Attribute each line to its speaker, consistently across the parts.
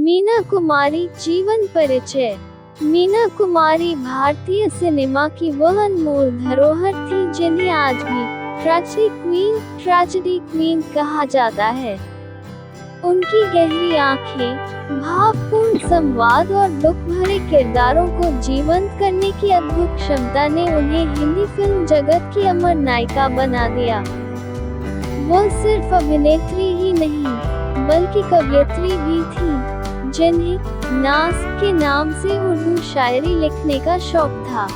Speaker 1: मीना कुमारी जीवन परिचय। मीना कुमारी भारतीय सिनेमा की वह अनमोल धरोहर थी जिन्हें आज भी ट्रेजेडी क्वीन कहा जाता है। उनकी गहरी आंखें, भावपूर्ण संवाद और दुख भरे किरदारों को जीवंत करने की अद्भुत क्षमता ने उन्हें हिंदी फिल्म जगत की अमर नायिका बना दिया। वो सिर्फ अभिनेत्री ही नहीं, बल्कि कवयित्री भी थी, जिन्हें नाज के नाम से उर्दू शायरी लिखने का शौक था।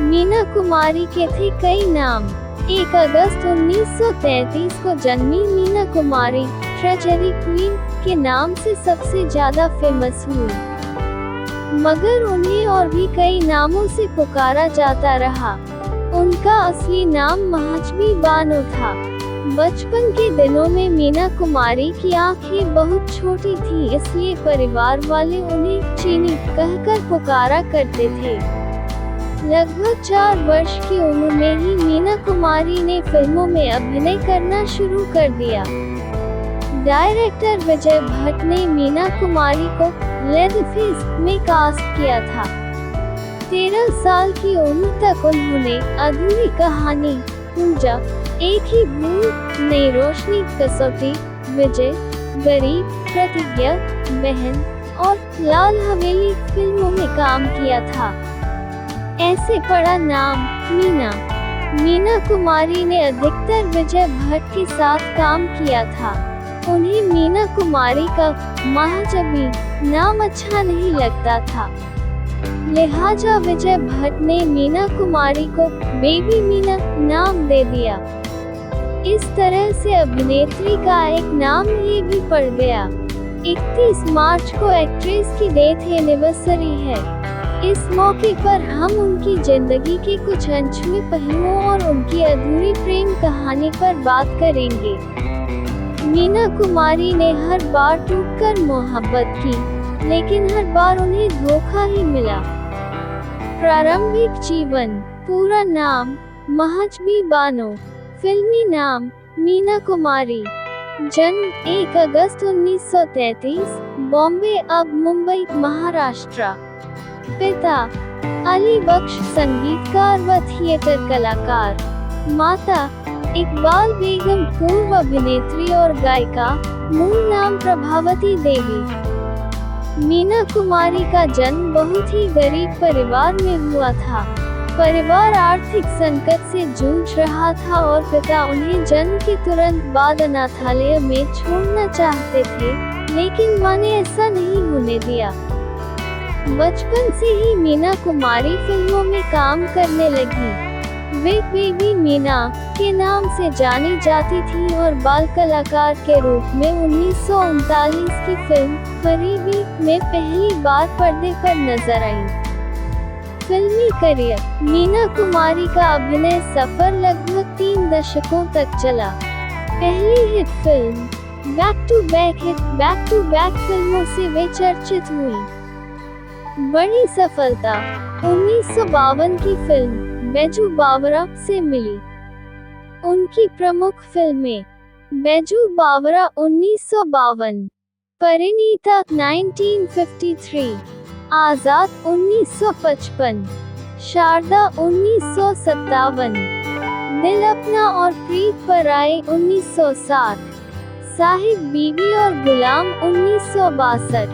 Speaker 1: मीना कुमारी के थे कई नाम। 1 अगस्त 1933 को जन्मी मीना कुमारी ट्रेजेडी क्वीन के नाम से सबसे ज्यादा फेमस हुई, मगर उन्हें और भी कई नामों से पुकारा जाता रहा। उनका असली नाम महजबी बानो था। बचपन के दिनों में मीना कुमारी की आंखें बहुत छोटी थी, इसलिए परिवार वाले उन्हें चीनी कहकर पुकारा करते थे। लगभग 4 वर्ष की उम्र में ही मीना कुमारी ने फिल्मों में अभिनय करना शुरू कर दिया। डायरेक्टर विजय भट्ट ने मीना कुमारी को लेदरफेस में कास्ट किया था। 13 साल की उम्र तक उन्होंने अधूरी कहानी, पूजा, एक ही भूल, नई रोशनी, कसौटी, विजय, गरीब, प्रतिज्ञा, बहन और लाल हवेली फिल्मों में काम किया था। ऐसे पड़ा नाम मीना। मीना कुमारी ने अधिकतर विजय भट्ट के साथ काम किया था। उन्हें मीना कुमारी का महजबी नाम अच्छा नहीं लगता था, लिहाजा विजय भट्ट ने मीना कुमारी को बेबी मीना नाम दे दिया। इस तरह से अभिनेत्री का एक नाम ये भी पड़ गया। 31 मार्च को एक्ट्रेस की डेथ एनिवर्सरी है। इस मौके पर हम उनकी जिंदगी के कुछ अनछुए पहलुओं और उनकी अधूरी प्रेम कहानी पर बात करेंगे। मीना कुमारी ने हर बार टूटकर मोहब्बत की, लेकिन हर बार उन्हें धोखा ही मिला। प्रारंभिक जीवन। पूरा नाम महजबी बानो, फिल्मी नाम मीना कुमारी। जन्म 1 अगस्त 1933, बॉम्बे अब मुंबई महाराष्ट्र। पिता अली बख्श, संगीतकार व थिएटर कलाकार। माता इकबाल बेगम, पूर्व अभिनेत्री और गायिका। मूल नाम प्रभावती देवी। मीना कुमारी का जन्म बहुत ही गरीब परिवार में हुआ था। परिवार आर्थिक संकट से जूझ रहा था और पिता उन्हें जन्म के तुरंत बाद अनाथालय में छोड़ना चाहते थे, लेकिन मां ने ऐसा नहीं होने दिया। बचपन से ही मीना कुमारी फिल्मों में काम करने लगी। वे बेबी मीना के नाम से जानी जाती थी और बाल कलाकार के रूप में 1939 की फिल्म करीबी में पहली बार पर्दे पर नजर आई। फिल्मी करियर। मीना कुमारी का अभिनय सफर लगभग 3 दशकों तक चला। पहली hit film back to back फिल्मों से वे चर्चित हुई। बड़ी सफलता 1952 की फिल्म बैजू बावरा से मिली। उनकी प्रमुख फिल्में बैजू बावरा 1952, परिणीता 1953, आजाद 1955, शारदा 1957, दिल अपना और प्रीत पर आए 1960, साहिब बीबी और गुलाम 1962,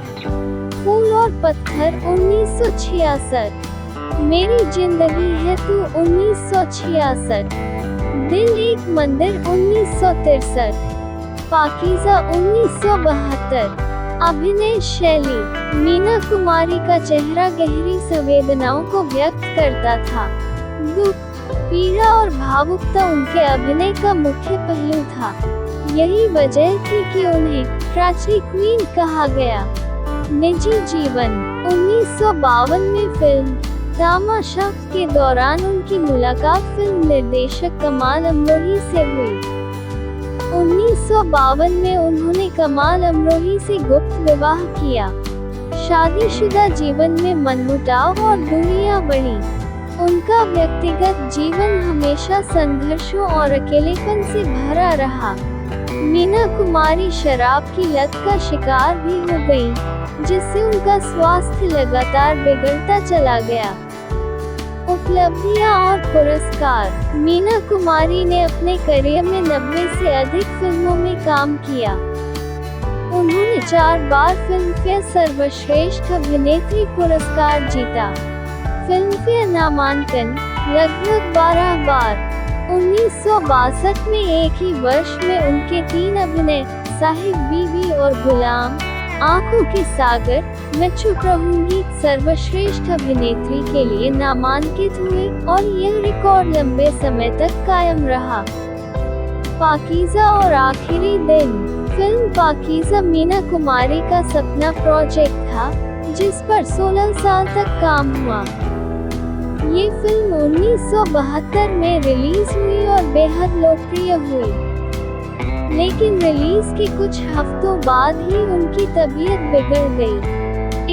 Speaker 1: फूल और पत्थर 1966, मेरी जिंदगी है तू 1966, दिल एक मंदिर 1963, पाकीज़ा 1972। अभिनय शैली। मीना कुमारी का चेहरा गहरी संवेदनाओं को व्यक्त करता था। दुख, पीड़ा और भावुकता उनके अभिनय का मुख्य पहलू था। यही वजह थी कि उन्हें ट्रेजेडी क्वीन कहा गया। निजी जीवन। 1952 में फिल्म तमाशा के दौरान उनकी मुलाकात फिल्म निर्देशक कमाल अमरोही से हुई। 1952 में उन्होंने कमाल अमरोही से गुप्त विवाह किया। शादीशुदा जीवन में मनमुटाव और दूरियां बढ़ी। उनका व्यक्तिगत जीवन हमेशा संघर्षों और अकेलेपन से भरा रहा। मीना कुमारी शराब की लत का शिकार भी हो गई, जिससे उनका स्वास्थ्य लगातार बिगड़ता चला गया। उपलब्धियां और पुरस्कार। मीना कुमारी ने अपने करियर में 90 से अधिक फिल्मों में काम किया। उन्होंने 4 बार फिल्मफेयर सर्वश्रेष्ठ अभिनेत्री पुरस्कार जीता। फिल्मफेयर नामांकन लगभग 12 बार। 1962 में एक ही वर्ष में उनके 3 अभिनय साहिब बीवी और गुलाम, आंखों के सागर, मैं चुप रहूंगी सर्वश्रेष्ठ अभिनेत्री के लिए नामांकित हुए और यह रिकॉर्ड लंबे समय तक कायम रहा। पाकीज़ा और आखिरी दिन। फिल्म पाकीज़ा मीना कुमारी का सपना प्रोजेक्ट था, जिस पर 16 साल तक काम हुआ। ये फिल्म 1972 में रिलीज हुई और बेहद लोकप्रिय हुई, लेकिन रिलीज के कुछ हफ्तों बाद ही उनकी तबीयत बिगड़ गई।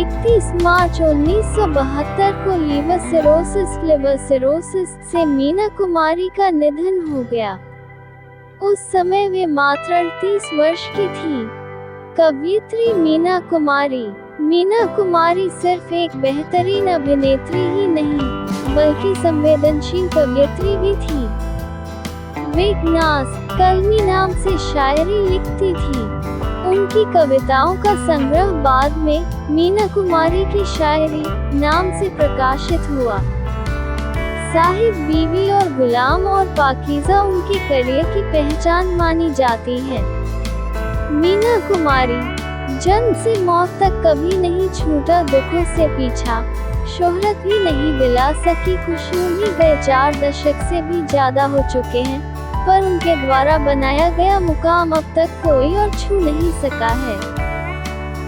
Speaker 1: 31 मार्च 1972 को लिवर सिरोसिस से मीना कुमारी का निधन हो गया। उस समय वे मात्र 38 वर्ष की थी। कवयित्री मीना कुमारी। मीना कुमारी सिर्फ एक बेहतरीन अभिनेत्री ही नहीं, बल्कि संवेदनशील कवयित्री भी थी। वे नाज कलमी नाम से शायरी लिखती थी। उनकी कविताओं का संग्रह बाद में मीना कुमारी की शायरी नाम से प्रकाशित हुआ। साहिब बीवी और गुलाम और पाकीज़ा उनके करियर की पहचान मानी जाती है। मीना कुमारी जन्म से मौत तक कभी नहीं छूटा दुखों से पीछा, शोहरत भी नहीं दिला सकी खुशियों भी गए 4 दशक से भी ज्यादा हो चुके हैं, पर उनके द्वारा बनाया गया मुकाम अब तक कोई और छू नहीं सका है।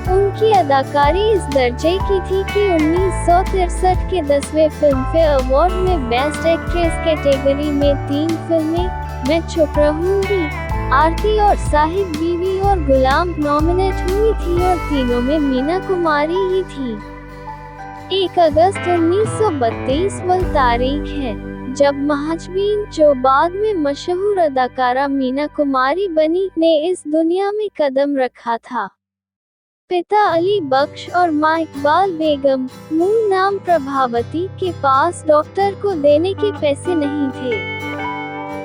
Speaker 1: उनकी अदाकारी इस दर्जे की थी कि 1963 के 10वें फिल्मफेयर अवार्ड में बेस्ट एक्ट्रेस कैटेगरी में 3 फिल्में, मैं चुप रहूंगी, आरती और साहिब बीवी और गुलाम नॉमिनेट हुई थी और तीनों में मीना कुमारी ही थी। 1 अगस्त 1932 वह तारीख है जब महजबीन, जो बाद में मशहूर अदाकारा मीना कुमारी बनी, ने इस दुनिया में कदम रखा था। पिता अली बख्श और मां इकबाल बेगम, मूल नाम प्रभावती, के पास डॉक्टर को देने के पैसे नहीं थे।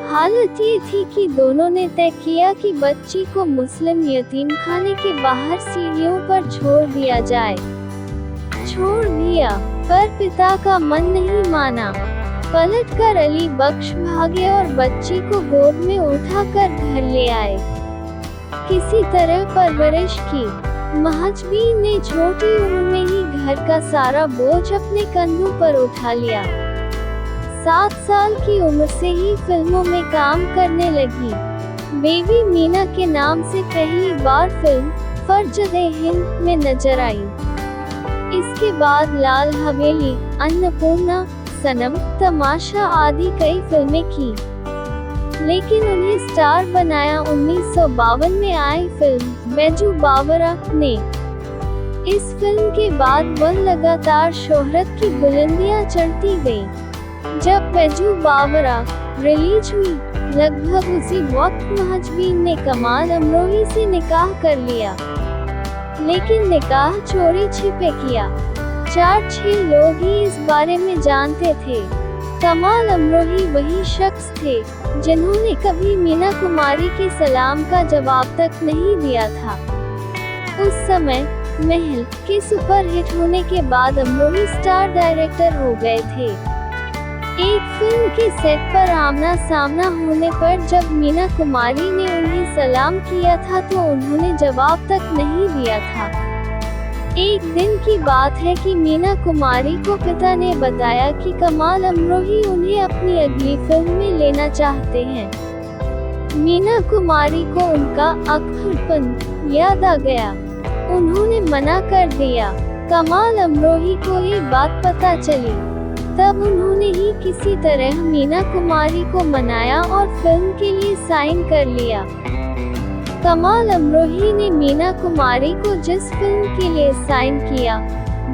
Speaker 1: हालत ये थी कि दोनों ने तय किया कि बच्ची को मुस्लिम यतीमखाने के बाहर सीढ़ियों पर छोड़ दिया जाए। छोड़ दिया, पर पिता का मन नहीं माना। पलटकर अली बख्श भागे और बच्ची को गोद में उठाकर घर ले आए। किसी तरह परवरिश की। महजबीन ने छोटी उम्र में ही घर का सारा बोझ अपने कंधों पर उठा लिया। 7 साल की उम्र से ही फिल्मों में काम करने लगी। बेबी मीना के नाम से पहली बार फिल्म फर्जद-ए-हिंद में नजर आई। इसके बाद लाल हवेली, अन्नपूर्णा, सनम, तमाशा आदि कई फिल्में की, लेकिन उन्हें स्टार बनाया 1952 में आई फिल्म बैजू बावरा ने। इस फिल्म के बाद वह लगातार शोहरत की बुलंदियां चढ़ती गई। जब बैजू बावरा रिलीज हुई, लगभग उसी वक्त महजबीन ने कमाल अमरोही से निकाह कर लिया, लेकिन निकाह चोरी छिपे किया। 4-6 लोग ही इस बारे में जानते थे। कमाल अमरोही वही शख्स थे जिन्होंने कभी मीना कुमारी के सलाम का जवाब तक नहीं दिया था। उस समय महल के सुपरहिट होने के बाद अमरोही स्टार डायरेक्टर हो गए थे। एक फिल्म के सेट पर आमना सामना होने पर जब मीना कुमारी ने उन्हें सलाम किया था तो उन्होंने जवाब तक नहीं दिया था। एक दिन की बात है कि मीना कुमारी को पिता ने बताया कि कमाल अमरोही उन्हें अपनी अगली फिल्म में लेना चाहते हैं। मीना कुमारी को उनका अक्खड़पन याद आ गया। उन्होंने मना कर दिया। कमाल अमरोही को ये बात पता चली, तब उन्होंने ही किसी तरह मीना कुमारी को मनाया और फिल्म के लिए साइन कर लिया। कमाल अमरोही ने मीना कुमारी को जिस फिल्म के लिए साइन किया,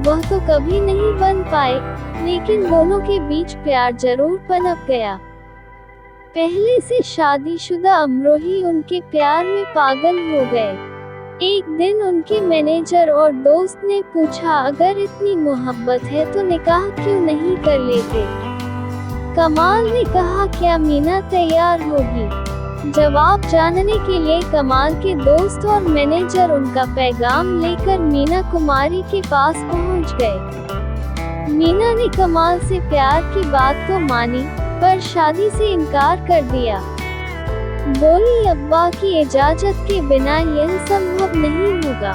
Speaker 1: वह तो कभी नहीं बन पाए, लेकिन दोनों के बीच प्यार जरूर पनप गया। पहले से शादीशुदा अमरोही उनके प्यार में पागल हो गए। एक दिन उनके मैनेजर और दोस्त ने पूछा, अगर इतनी मोहब्बत है तो निकाह क्यों नहीं कर लेते? कमाल ने कहा, क्या मीना तैयार होगी? जवाब जानने के लिए कमाल के दोस्त और मैनेजर उनका पैगाम लेकर मीना कुमारी के पास पहुंच गए। मीना ने कमाल से प्यार की बात तो मानी, पर शादी से इनकार कर दिया। बोली, अब्बा की इजाजत के बिना यह संभव नहीं होगा।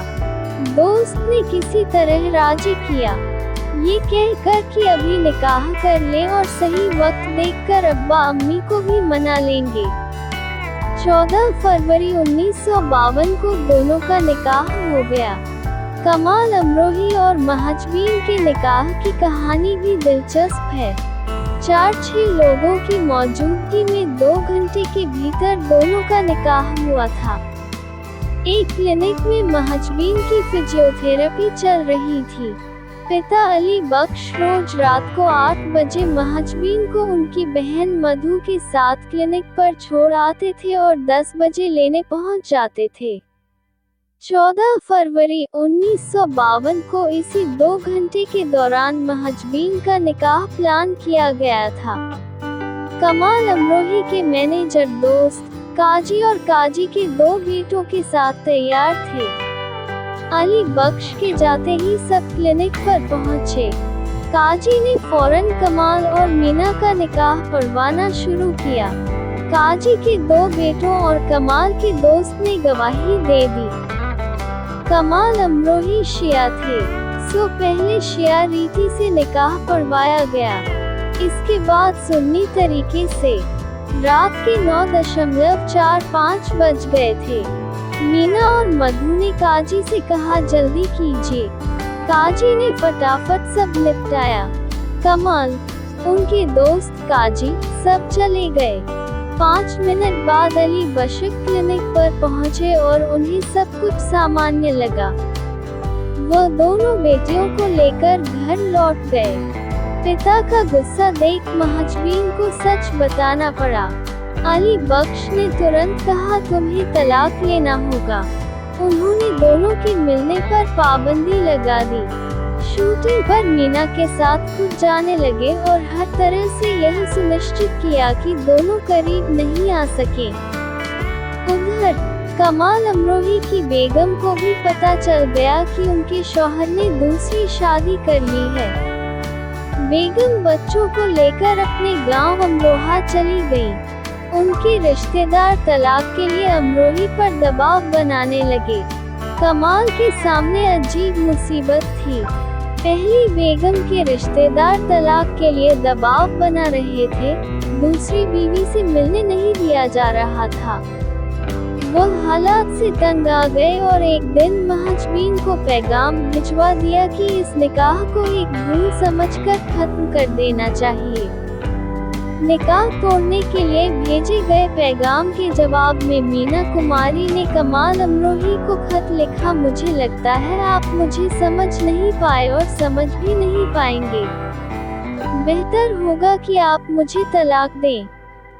Speaker 1: दोस्त ने किसी तरह राजी किया, ये कहकर कि अभी निकाह कर ले और सही वक्त देखकर अब्बा अम्मी को भी मना लेंगे। 14 फरवरी 1952 को दोनों का निकाह हो गया। कमाल अमरोही और महजबीन के निकाह की कहानी भी दिलचस्प है। 4-6 लोगों की मौजूदगी में 2 घंटे के भीतर दोनों का निकाह हुआ था। एक क्लिनिक में महजबीन की फिजियोथेरेपी चल रही थी। पिता अली बख्श रोज रात को 8 बजे महजबीन को उनकी बहन मधु के साथ क्लिनिक पर छोड़ आते थे और 10 बजे लेने पहुंच जाते थे। 14 फरवरी 1952 को इसी 2 घंटे के दौरान महजबीन का निकाह प्लान किया गया था। कमाल अमरोही के मैनेजर दोस्त काजी और काजी के 2 बेटों के साथ तैयार थे। अली बख्श के जाते ही सब क्लिनिक पर पहुंचे। काजी ने फौरन कमाल और मीना का निकाह पढ़वाना शुरू किया। काजी के 2 बेटों और कमाल के दोस्त ने गवाही दे दी। कमाल अमरोही शिया थे, सो पहले शिया रीति से निकाह पढ़वाया गया। इसके बाद सुन्नी तरीके से। रात के 9.45 बज गए थे। मीना और मधु ने काजी से कहा, जल्दी कीजिए। काजी ने फटाफट सब निपटाया। कमाल, उनके दोस्त काजी सब चले गए। 5 मिनट बाद अली बख्श क्लिनिक पर पहुंचे और उन्हें सब कुछ सामान्य लगा। वो दोनों बेटियों को लेकर घर लौट गए। पिता का गुस्सा देख महजबीन को सच बताना पड़ा। अली बख्श ने तुरंत कहा, तुम्हें तलाक लेना होगा। उन्होंने दोनों के मिलने पर पाबंदी लगा दी। शूटिंग पर मीना के साथ खुद जाने लगे और हर तरह से यह सुनिश्चित किया कि दोनों करीब नहीं आ सके। उधर कमाल अमरोही की बेगम को भी पता चल गया कि उनके शौहर ने दूसरी शादी कर ली है। बेगम बच्चों को लेकर अपने गांव अमरोहा चली गई। उनके रिश्तेदार तलाक के लिए अमरोही पर दबाव बनाने लगे। कमाल के सामने अजीब मुसीबत थी। पहली बेगम के रिश्तेदार तलाक के लिए दबाव बना रहे थे, दूसरी बीवी से मिलने नहीं दिया जा रहा था। वो हालात से तंग आ गए और एक दिन महजबीन को पैगाम भिजवा दिया कि इस निकाह को एक भूल समझकर खत्म कर देना चाहिए। निकाह तोड़ने के लिए भेजे गए पैगाम के जवाब में मीना कुमारी ने कमाल अमरोही को खत लिखा, मुझे लगता है आप मुझे समझ नहीं पाए और समझ भी नहीं पाएंगे। बेहतर होगा कि आप मुझे तलाक दें।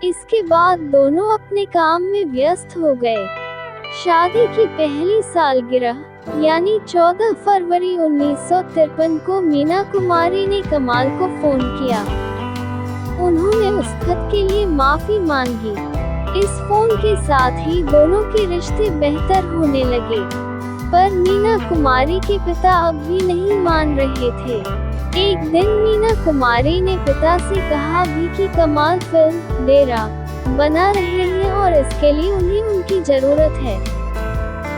Speaker 1: इसके बाद दोनों अपने काम में व्यस्त हो गए। शादी की पहली सालगिरह यानी 14 फरवरी 1953 को मीना कुमारी ने कमाल को फोन किया। उन्होंने उस खत के लिए माफी मांगी। इस फोन के साथ ही दोनों के रिश्ते बेहतर होने लगे, पर मीना कुमारी के पिता अब भी नहीं मान रहे थे। एक दिन मीना कुमारी ने पिता से कहा भी कि कमाल फिल्म डेरा बना रहे हैं और इसके लिए उन्हें उनकी जरूरत है।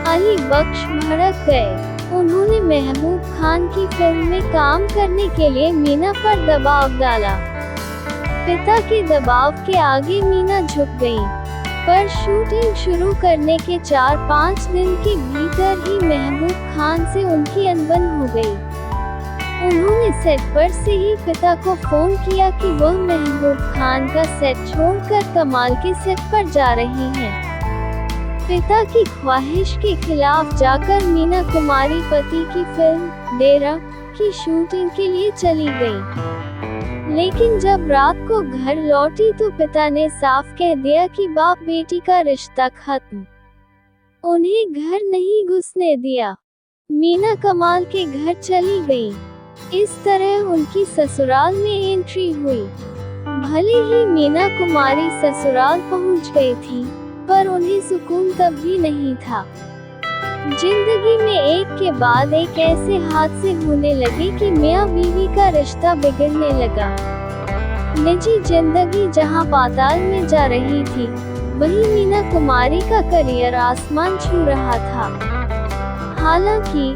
Speaker 1: अली बख्श भड़क गए। उन्होंने महबूब खान की फिल्म में काम करने के लिए मीना पर दबाव डाला। पिता के दबाव के आगे मीना झुक गई, पर शूटिंग शुरू करने के 4-5 दिन के भीतर ही महबूब खान से उनकी अनबन हो गई। उन्होंने सेट पर से ही पिता को फोन किया कि वह महबूब खान का सेट छोड़कर कमाल के सेट पर जा रही हैं। पिता की ख्वाहिश के खिलाफ जाकर मीना कुमारी पति की फिल्म डेरा की शूटिंग के लिए चली गई। लेकिन जब रात को घर लौटी तो पिता ने साफ कह दिया कि बाप बेटी का रिश्ता खत्म। उन्हें घर नहीं घुसने दिया। मीना कमाल के घर चली गई। इस तरह उनकी ससुराल में एंट्री हुई। भले ही मीना कुमारी ससुराल पहुंच गई थी, पर उन्हें सुकून तब भी नहीं था। जिंदगी में एक के बाद एक ऐसे हादसे होने लगे कि मियां बीवी का रिश्ता बिगड़ने लगा। निजी जिंदगी जहां पाताल में जा रही थी, वहीं मीना कुमारी का करियर आसमान छू रहा था। हालांकि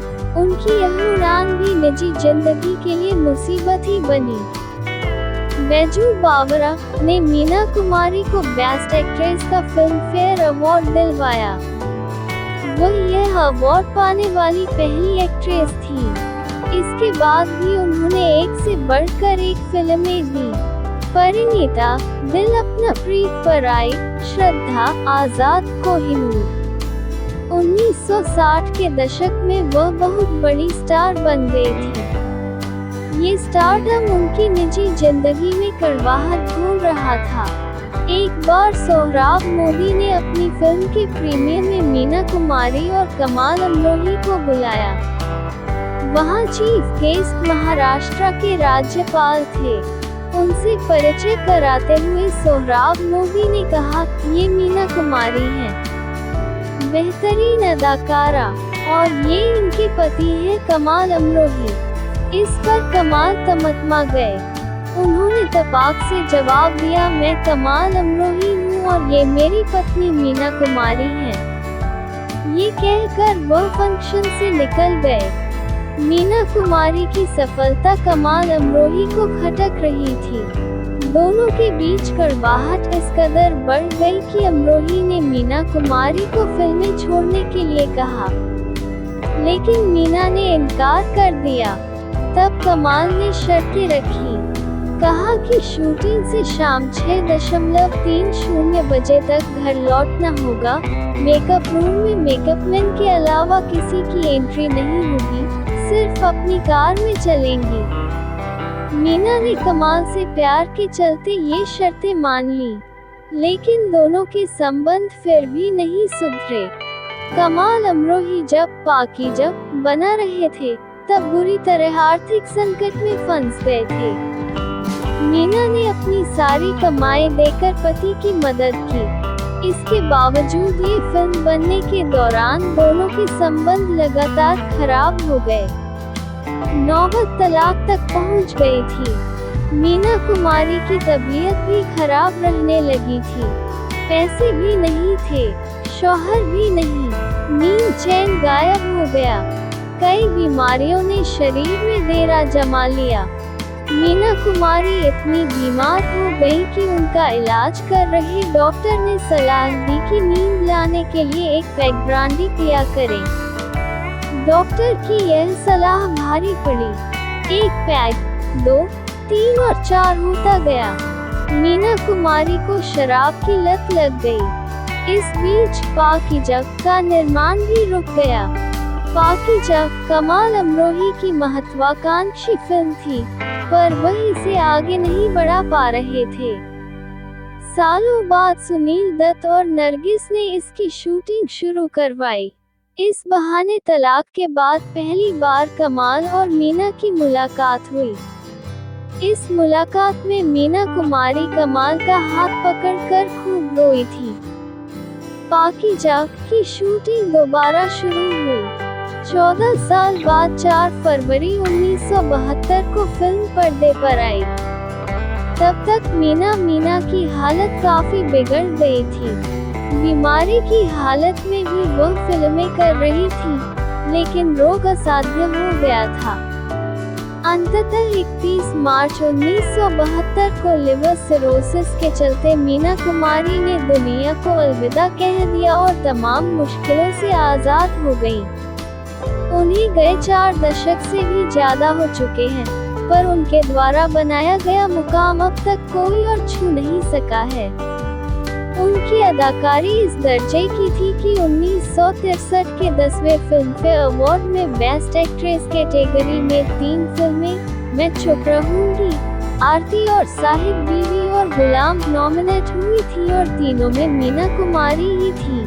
Speaker 1: उनकी यह उड़ान भी निजी जिंदगी के लिए मुसीबत ही बनी। बैजू बावरा ने मीना कुमारी को बेस्ट एक्ट्रेस का फिल्म फेयर अवार्ड दिलवाया। वह यह अवार्ड पाने वाली पहली एक्ट्रेस थी। इसके बाद भी उन्होंने एक से बढ़कर एक फिल्में दी। परिणीता, दिल अपना प्रीत पर आई, श्रद्धा, आजाद, कोहिनूर। 1960 के दशक में वह बहुत बड़ी स्टार बन गई थी। ये स्टारडम उनकी निजी जिंदगी में कड़वाहट घोल रहा था। एक बार सोहराब मोदी ने अपनी फिल्म के प्रीमियर में मीना कुमारी और कमाल अमरोही को बुलाया। वहां चीफ गेस्ट महाराष्ट्र के राज्यपाल थे। उनसे परिचय कराते हुए सोहराब मोदी ने कहा, ये मीना कुमारी हैं, बेहतरीन अदाकारा, और ये इनके पति हैं कमाल अमरोही। इस पर कमाल तमतमा गए। उन्होंने तपाक से जवाब दिया, मैं कमाल अमरोही हूँ और ये मेरी पत्नी मीना कुमारी हैं। ये कहकर वह फंक्शन से निकल गए। मीना कुमारी की सफलता कमाल अमरोही को खटक रही थी। दोनों के बीच कड़वाहट इस कदर बढ़ गई कि अमरोही ने मीना कुमारी को फिल्में छोड़ने के लिए कहा, लेकिन मीना ने इनकार कर दिया। तब कमाल ने शर्तें रखी। कहा कि शूटिंग से शाम 6:30 बजे तक घर लौटना होगा। मेकअप रूम में मेकअपमैन के अलावा किसी की एंट्री नहीं होगी, सिर्फ अपनी कार में चलेंगी। मीना ने कमाल से प्यार के चलते ये शर्तें मान ली, लेकिन दोनों के संबंध फिर भी नहीं सुधरे। कमाल अमरोही जब पाकीज़ा बना रहे थे, तब बुरी तरह आर्थिक संकट में फंस गए थे। मीना ने अपनी सारी कमाई देकर पति की मदद की। इसके बावजूद ये फिल्म बनने के दौरान दोनों के संबंध लगातार खराब हो गए। नौबत तलाक तक पहुंच गई थी। मीना कुमारी की तबीयत भी खराब रहने लगी थी। पैसे भी नहीं थे, शौहर भी नहीं, नींद चैन गायब हो गया। कई बीमारियों ने शरीर में डेरा जमा लिया। मीना कुमारी इतनी बीमार हो गई कि उनका इलाज कर रहे डॉक्टर ने सलाह दी कि नींद लाने के लिए एक पैक ब्रांडी पिया करें। डॉक्टर की यह सलाह भारी पड़ी। एक पैक, 2, 3 और 4 होता गया। मीना कुमारी को शराब की लत लग गई। इस बीच पाकीज़ा का निर्माण भी रुक गया। पाकीज़ा कमाल अमरोही की महत्वाकांक्षी फिल्म थी, पर वह इसे आगे नहीं बढ़ा पा रहे थे। सालों बाद सुनील दत्त और नरगिस ने इसकी शूटिंग शुरू करवाई। इस बहाने तलाक के बाद पहली बार कमाल और मीना की मुलाकात हुई। इस मुलाकात में मीना कुमारी कमाल का हाथ पकड़कर खूब रोई थी। पाकीज़ा की शूटिंग दोबारा शुरू हुई। 14 साल बाद 4 फरवरी 1972 को फिल्म पर्दे पर आई। तब तक मीना की हालत काफी बिगड़ गई थी। बीमारी की हालत में भी वह फिल्में कर रही थी, लेकिन रोग असाध्य हो गया था। अंततः 31 मार्च 1972 को लिवर सिरोसिस के चलते मीना कुमारी ने दुनिया को अलविदा कह दिया और तमाम मुश्किलों से आजाद हो गई। उन्हें गए 4 दशक से भी ज्यादा हो चुके हैं, पर उनके द्वारा बनाया गया मुकाम अब तक कोई और छू नहीं सका है। उनकी अदाकारी इस दर्जे की थी कि 1963 के 10वें फिल्मफेयर अवार्ड में बेस्ट एक्ट्रेस कैटेगरी में 3 फिल्में, मैं चुप रहूंगी, आरती और साहिब बीवी और गुलाम नॉमिनेट हुई थी और तीनों में मीना कुमारी ही थी।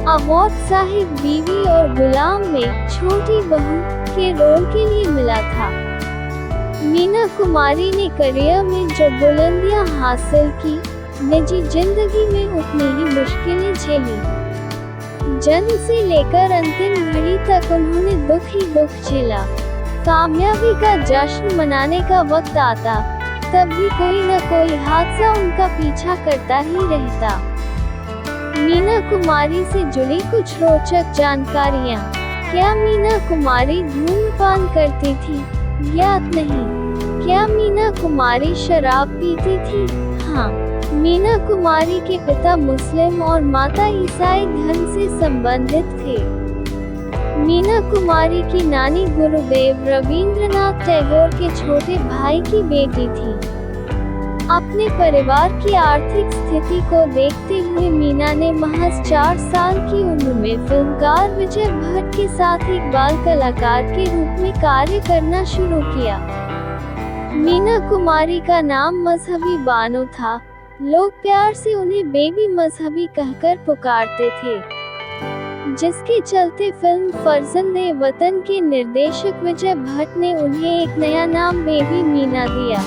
Speaker 1: अवार्ड साहिब बीवी और गुलाम में छोटी बहू के रोल के लिए मिला था। मीना कुमारी ने करियर में जो बुलंदियां हासिल की, निजी जिंदगी में उतनी ही मुश्किलें झेली। जन्म से लेकर अंतिम घड़ी तक उन्होंने दुख ही दुख झेला। कामयाबी का जश्न मनाने का वक्त आता, तब भी कोई न कोई हादसा उनका पीछा करता ही रहता। मीना कुमारी से जुड़ी कुछ रोचक जानकारियाँ। क्या मीना कुमारी धूम्रपान करती थी? ज्ञात नहीं। क्या मीना कुमारी शराब पीती थी? हाँ। मीना कुमारी के पिता मुस्लिम और माता ईसाई धर्म से संबंधित थे। मीना कुमारी की नानी गुरुदेव रवींद्रनाथ टैगोर के छोटे भाई की बेटी थी। अपने परिवार की आर्थिक स्थिति को देखते हुए मीना ने महज 4 साल की उम्र में फिल्मकार विजय भट्ट के साथ एक बाल कलाकार के रूप में कार्य करना शुरू किया। मीना कुमारी का नाम मजहबी बानो था। लोग प्यार से उन्हें बेबी मजहबी कहकर पुकारते थे, जिसके चलते फिल्म फर्जंदे वतन के निर्देशक विजय भट्ट ने उन्हें एक नया नाम बेबी मीना दिया।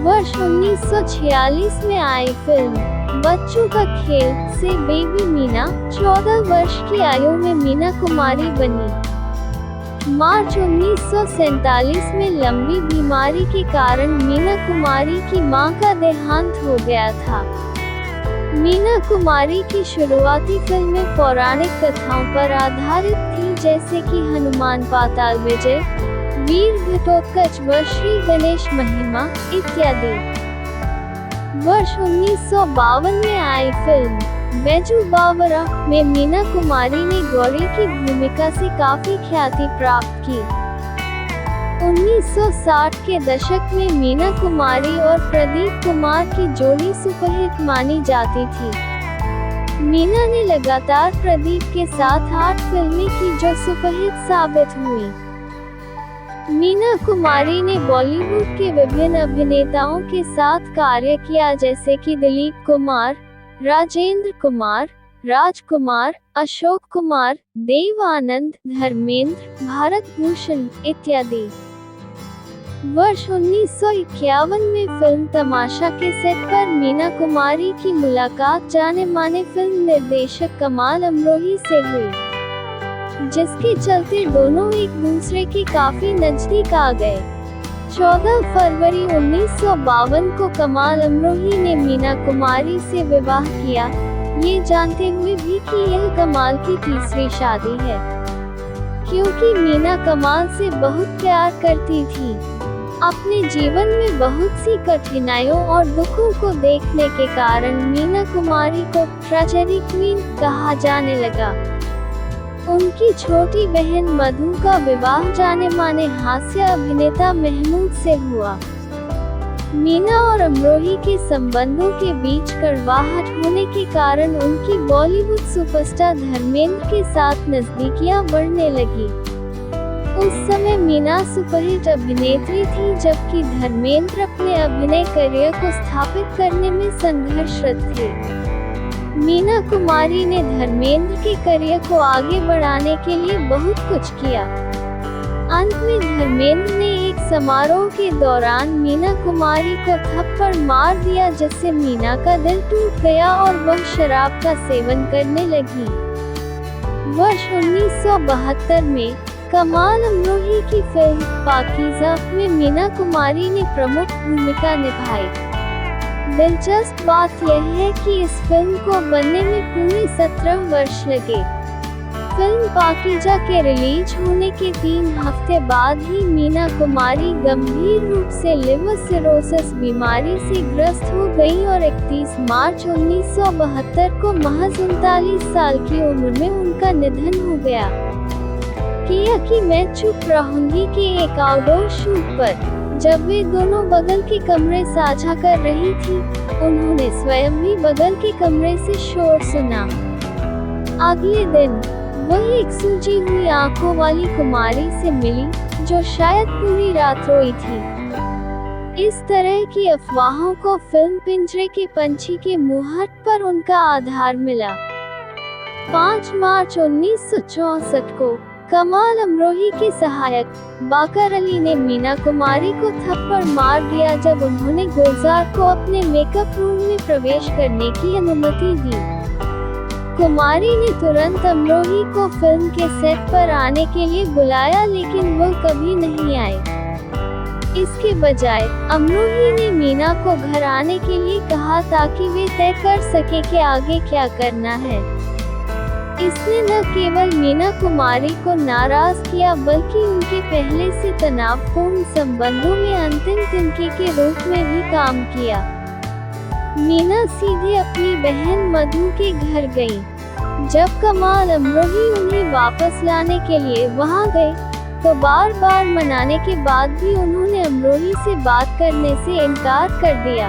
Speaker 1: वर्ष 1946 में आई फिल्म बच्चों का खेल से बेबी मीना 14 वर्ष की आयु में मीना कुमारी बनी। मार्च 1947 में लंबी बीमारी के कारण मीना कुमारी की मां का देहांत हो गया था। मीना कुमारी की शुरुआती फिल्में पौराणिक कथाओं पर आधारित थीं, जैसे कि हनुमान पाताल विजय, वीर घटोत्कच व श्री गणेश महिमा इत्यादि। वर्ष 1952 में आई फिल्म बैजू बावरा में मीना कुमारी ने गौरी की भूमिका से काफी ख्याति प्राप्त की। 1960 के दशक में मीना कुमारी और प्रदीप कुमार की जोड़ी सुपरहिट मानी जाती थी। मीना ने लगातार प्रदीप के साथ 8 फिल्में की जो सुपरहिट साबित हुई। मीना कुमारी ने बॉलीवुड के विभिन्न अभिनेताओं के साथ कार्य किया, जैसे कि दिलीप कुमार, राजेंद्र कुमार, राजकुमार, अशोक कुमार, देव आनंद, धर्मेंद्र, भारत भूषण इत्यादि। वर्ष 1951 में फिल्म तमाशा के सेट पर मीना कुमारी की मुलाकात जाने माने फिल्म निर्देशक कमाल अमरोही से हुई, जिसके चलते दोनों एक दूसरे के काफी नजदीक आ गए। 14 फरवरी 1952 को कमाल अमरोही ने मीना कुमारी से विवाह किया, ये जानते हुए भी कि यह कमाल की तीसरी शादी है, क्योंकि मीना कमाल से बहुत प्यार करती थी। अपने जीवन में बहुत सी कठिनाइयों और दुखों को देखने के कारण मीना कुमारी को ट्रेजेडी क्वीन कहा जाने लगा। उनकी छोटी बहन मधु का विवाह जाने माने हास्य अभिनेता महमूद से हुआ। मीना और अमरोही के संबंधों के बीच कड़वाहट होने के कारण उनकी बॉलीवुड सुपरस्टार धर्मेंद्र के साथ नजदीकियां बढ़ने लगी। उस समय मीना सुपरहिट अभिनेत्री थी, जबकि धर्मेंद्र अपने अभिनय करियर को स्थापित करने में संघर्षरत थे। मीना कुमारी ने धर्मेंद्र के करियर को आगे बढ़ाने के लिए बहुत कुछ किया। अंत में धर्मेंद्र ने एक समारोह के दौरान मीना कुमारी को थप्पड़ मार दिया, जिससे मीना का दिल टूट गया और वह शराब का सेवन करने लगी। वर्ष 1972 में कमाल अमरोही की फिल्म पाकीज़ा में मीना कुमारी ने प्रमुख भूमिका निभाई। दिलचस्प बात यह है कि इस फिल्म को बनने में पूरे 17 वर्ष लगे। फिल्म पाकीज़ा के रिलीज होने के 3 हफ्ते बाद ही मीना कुमारी गंभीर रूप से लिवर सिरोसिस बीमारी से ग्रस्त हो गई और 31 मार्च 1972 को महज 39 साल की उम्र में उनका निधन हो गया। किया कि मैं चुप रहूंगी के एक आउटडोर शूट पर जब वे दोनों बगल के कमरे साझा कर रही थी, उन्होंने स्वयं भी बगल के कमरे से शोर सुना। अगले दिन वह एक सूजी हुई आंखों वाली कुमारी से मिली, जो शायद पूरी रात रोई थी। इस तरह की अफवाहों को फिल्म पिंजरे के पंछी के मुहूर्त पर उनका आधार मिला। 5 मार्च 1964 को कमाल अमरोही के सहायक बाकर अली ने मीना कुमारी को थप्पड़ मार दिया जब उन्होंने गुलजार को अपने मेकअप रूम में प्रवेश करने की अनुमति दी। कुमारी ने तुरंत अमरोही को फिल्म के सेट पर आने के लिए बुलाया, लेकिन वो कभी नहीं आए। इसके बजाय अमरोही ने मीना को घर आने के लिए कहा ताकि वे तय कर सके कि आगे क्या करना है। इसने न केवल मीना कुमारी को नाराज किया बल्कि उनके पहले से तनावपूर्ण संबंधों में अंतिम तिनके के रूप में भी काम किया। मीना सीधे अपनी बहन मधु के घर गई। जब कमाल अमरोही उन्हें वापस लाने के लिए वहां गए तो बार बार मनाने के बाद भी उन्होंने अमरोही से बात करने से इनकार कर दिया।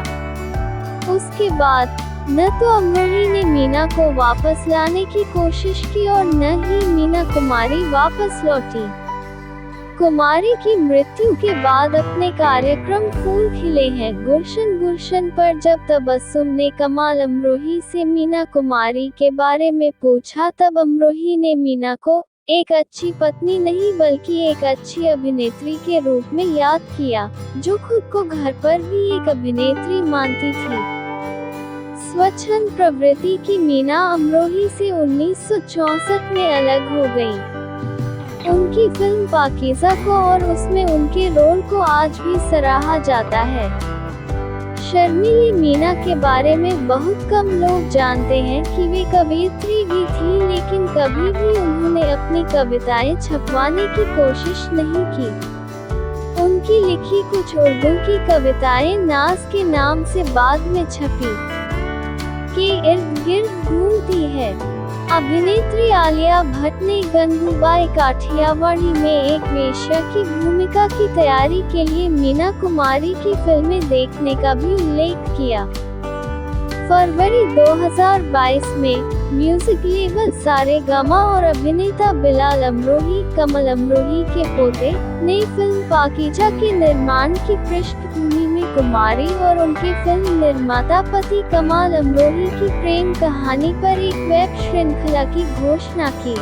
Speaker 1: उसके बाद न तो अमरोही ने मीना को वापस लाने की कोशिश की और न ही मीना कुमारी वापस लौटी। कुमारी की मृत्यु के बाद अपने कार्यक्रम फूल खिले हैं गुलशन गुलशन पर जब तबस्सुम ने कमाल अमरोही से मीना कुमारी के बारे में पूछा, तब अमरोही ने मीना को एक अच्छी पत्नी नहीं बल्कि एक अच्छी अभिनेत्री के रूप में याद किया, जो खुद को घर पर भी एक अभिनेत्री मानती थी। स्वच्छंद प्रवृत्ति की मीना अमरोही से 1964 में अलग हो गई। उनकी फिल्म पाकीज़ा को और उसमें उनके रोल को आज भी सराहा जाता है। शर्मीली मीना के बारे में बहुत कम लोग जानते हैं कि वे कवयित्री भी थी, लेकिन कभी भी उन्होंने अपनी कविताएं छपवाने की कोशिश नहीं की। उनकी लिखी कुछ उर्दू की कविताएं नाज के नाम से बाद में छपी के इर्द गिर्द घूमती है। अभिनेत्री आलिया भट्ट ने गंगूबाई काठियावाड़ी में एक वेश्या की भूमिका की तैयारी के लिए मीना कुमारी की फिल्में देखने का भी उल्लेख किया। फरवरी 2022 में म्यूजिक लेबल सारेगामा और अभिनेता बिलाल अमरोही, कमल अमरोही के पोते, ने फिल्म पाकीज़ा के निर्माण की पृष्ठभूमि में कुमारी और उनके फिल्म निर्माता पति कमाल अमरोही की प्रेम कहानी पर एक वेब श्रृंखला की घोषणा की।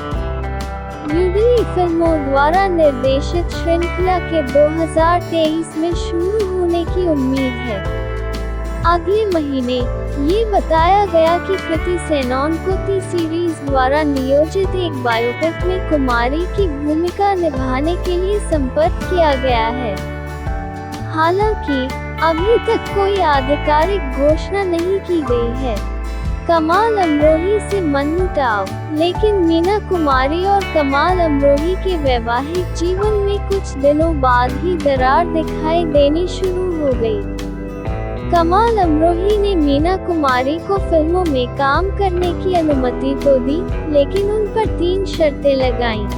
Speaker 1: युगली फिल्मों द्वारा निर्देशित श्रृंखला के 2023 में शुरू होने की उम्मीद है। अगले महीने ये बताया गया कि कृति सेनन को टी सीरीज द्वारा नियोजित एक बायोपिक में कुमारी की भूमिका निभाने के लिए संपर्क किया गया है। हालांकि अभी तक कोई आधिकारिक घोषणा नहीं की गई है। कमाल अमरोही से मनमुटाव, लेकिन मीना कुमारी और कमाल अमरोही के वैवाहिक जीवन में कुछ दिनों बाद ही दरार दिखाई देनी शुरू हो गई। कमाल अमरोही ने मीना कुमारी को फिल्मों में काम करने की अनुमति तो दी, लेकिन उन पर 3 शर्तें लगाईं।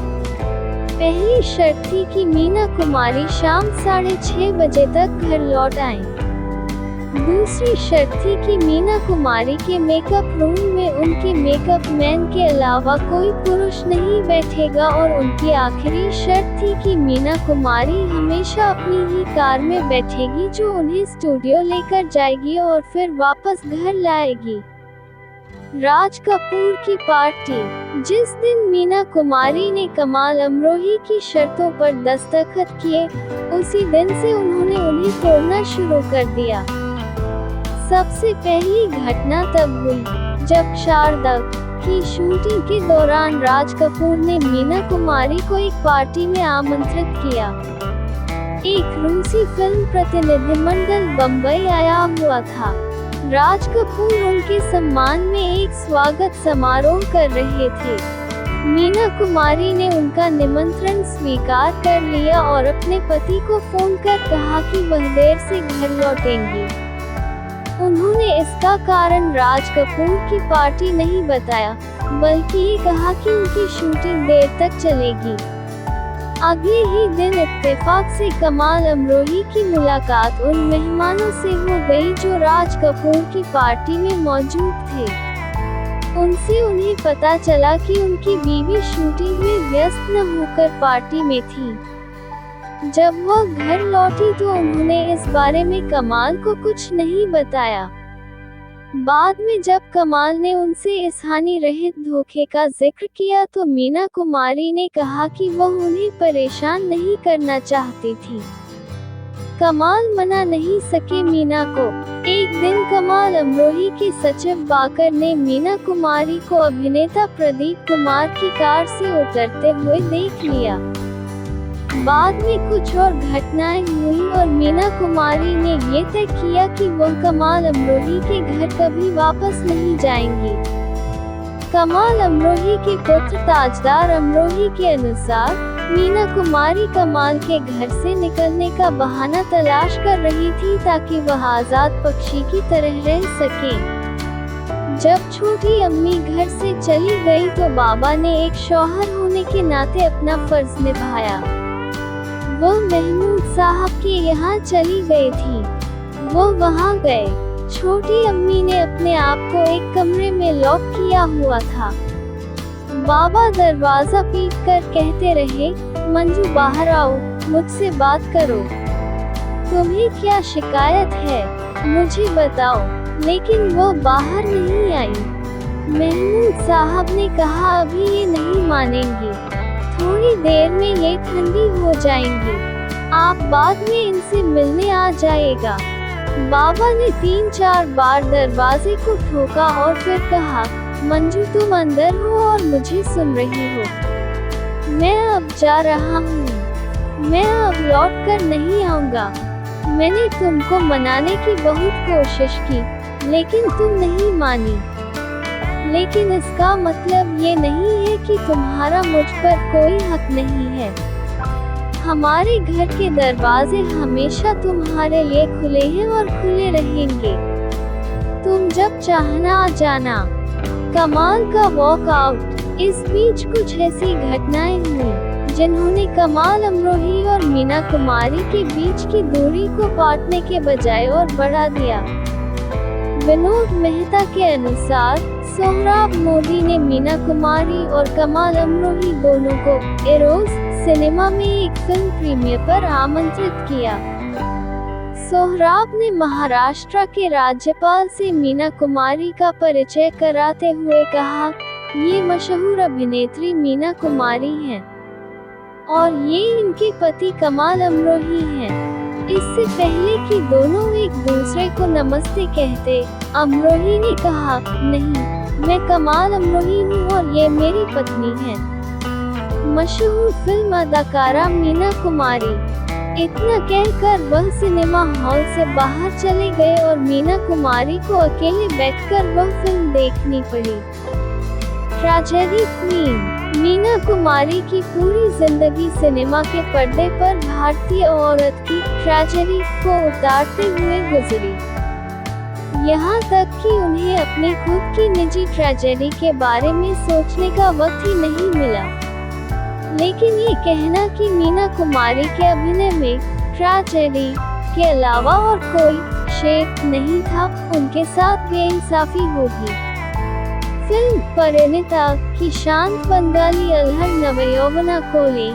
Speaker 1: पहली शर्त थी कि मीना कुमारी शाम 6:30 बजे तक घर लौट आएं। दूसरी शर्त थी कि मीना कुमारी के मेकअप रूम में उनके मेकअप मैन के अलावा कोई पुरुष नहीं बैठेगा, और उनकी आखिरी शर्त थी कि मीना कुमारी हमेशा अपनी ही कार में बैठेगी जो उन्हें स्टूडियो लेकर जाएगी और फिर वापस घर लाएगी। राज कपूर की पार्टी। जिस दिन मीना कुमारी ने कमाल अमरोही की शर्तों पर दस्तखत किए, उसी दिन से उन्होंने उन्हें तोड़ना शुरू कर दिया। सबसे पहली घटना तब हुई जब शारदा की शूटिंग के दौरान राज कपूर ने मीना कुमारी को एक पार्टी में आमंत्रित किया। एक रूसी फिल्म प्रतिनिधिमंडल बम्बई आया हुआ था। राज कपूर उनके सम्मान में एक स्वागत समारोह कर रहे थे। मीना कुमारी ने उनका निमंत्रण स्वीकार कर लिया और अपने पति को फोन कर कहा कि वह देर से घर लौटेंगी। उन्होंने इसका कारण राज कपूर की पार्टी नहीं बताया, बल्कि ये कहा कि उनकी शूटिंग देर तक चलेगी। अगले ही दिन इत्तेफाक से कमाल अमरोही की मुलाकात उन मेहमानों से हो गई जो राज कपूर की पार्टी में मौजूद थे। उनसे उन्हें पता चला कि उनकी बीवी शूटिंग में व्यस्त न होकर पार्टी में थी। जब वह घर लौटी तो उन्होंने इस बारे में कमाल को कुछ नहीं बताया। बाद में जब कमाल ने उनसे इस हानि रहित धोखे का जिक्र किया तो मीना कुमारी ने कहा कि वह उन्हें परेशान नहीं करना चाहती थी। कमाल मना नहीं सके मीना को। एक दिन कमाल अमरोही के सचिव बाकर ने मीना कुमारी को अभिनेता प्रदीप कुमार की कार से उतरते हुए देख लिया। बाद में कुछ और घटनाएं हुई और मीना कुमारी ने ये तय किया कि वह कमाल अमरोही के घर कभी वापस नहीं जाएंगी। कमाल अमरोही के पुत्र ताजदार अमरोही के अनुसार मीना कुमारी कमाल के घर से निकलने का बहाना तलाश कर रही थी ताकि वह आजाद पक्षी की तरह रह सके। जब छोटी अम्मी घर से चली गई तो बाबा ने एक शौहर होने के नाते अपना फर्ज निभाया। वह महमूद साहब के यहाँ चली गई थी। वो वहाँ गए। छोटी अम्मी ने अपने आप को एक कमरे में लॉक किया हुआ था। बाबा दरवाजा पीटकर कहते रहे, मंजू बाहर आओ, मुझसे बात करो। तुम्हें क्या शिकायत है, मुझे बताओ। लेकिन वो बाहर नहीं आई। महमूद साहब ने कहा, अभी ये नहीं मानेंगी, थोड़ी देर में ये ठंडी हो जाएंगी, आप बाद में इनसे मिलने आ जाएगा। बाबा ने 3-4 बार दरवाजे को ठोका और फिर कहा, मंजू तुम अंदर हो और मुझे सुन रही हो। मैं अब जा रहा हूँ, मैं अब लौट कर नहीं आऊँगा। मैंने तुमको मनाने की बहुत कोशिश की, लेकिन तुम नहीं मानी। लेकिन इसका मतलब ये नहीं है कि तुम्हारा मुझ पर कोई हक नहीं है। हमारे घर के दरवाजे हमेशा तुम्हारे लिए खुले हैं और खुले रहेंगे। तुम जब चाहना आ जाना। कमाल का वॉकआउट। इस बीच कुछ ऐसी घटनाएं हुई जिन्होंने कमाल अमरोही और मीना कुमारी के बीच की दूरी को पाटने के बजाय और बढ़ा दिया। विनोद मेहता के अनुसार सोहराब मोदी ने मीना कुमारी और कमाल अमरोही दोनों को एरोस सिनेमा में एक फिल्म प्रीमियर पर आमंत्रित किया। सोहराब ने महाराष्ट्र के राज्यपाल से मीना कुमारी का परिचय कराते हुए कहा, ये मशहूर अभिनेत्री मीना कुमारी हैं और ये इनके पति कमाल अमरोही हैं। इससे पहले कि दोनों एक दूसरे को नमस्ते कहते, अमरोही ने कहा, नहीं, मैं कमाल अमरोही हूँ और ये मेरी पत्नी है। मशहूर फिल्म अदाकारा मीना कुमारी। इतना कहकर वह सिनेमा हॉल से बाहर चले गए और मीना कुमारी को अकेले बैठकर वह फिल्म देखनी पड़ी। Tragedy queen. मीना कुमारी की पूरी जिंदगी सिनेमा के पर्दे पर भारतीय औरत की ट्रेजेडी को उतारते हुए गुजरी। यहाँ तक कि उन्हें अपनी खुद की निजी ट्रेजेडी के बारे में सोचने का वक्त ही नहीं मिला। लेकिन ये कहना कि मीना कुमारी के अभिनय में ट्रेजेडी के अलावा और कोई शेड नहीं था, उनके साथ बेइंसाफी होगी। फिल्म परिणीता की शांत बंगाली अलहर नवयौवना को ले,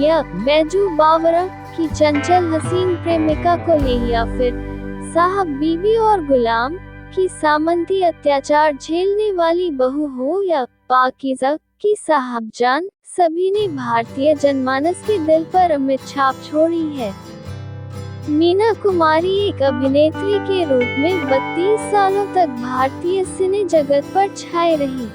Speaker 1: या बैजू बावरा की चंचल हसीन प्रेमिका को ले, या फिर साहब बीबी और गुलाम की सामंती अत्याचार झेलने वाली बहू हो, या पाकीज़ा की साहबजान, सभी ने भारतीय जनमानस के दिल पर अमिट छाप छोड़ी है। मीना कुमारी एक अभिनेत्री के रूप में 32 सालों तक भारतीय सिने जगत पर छाई रही।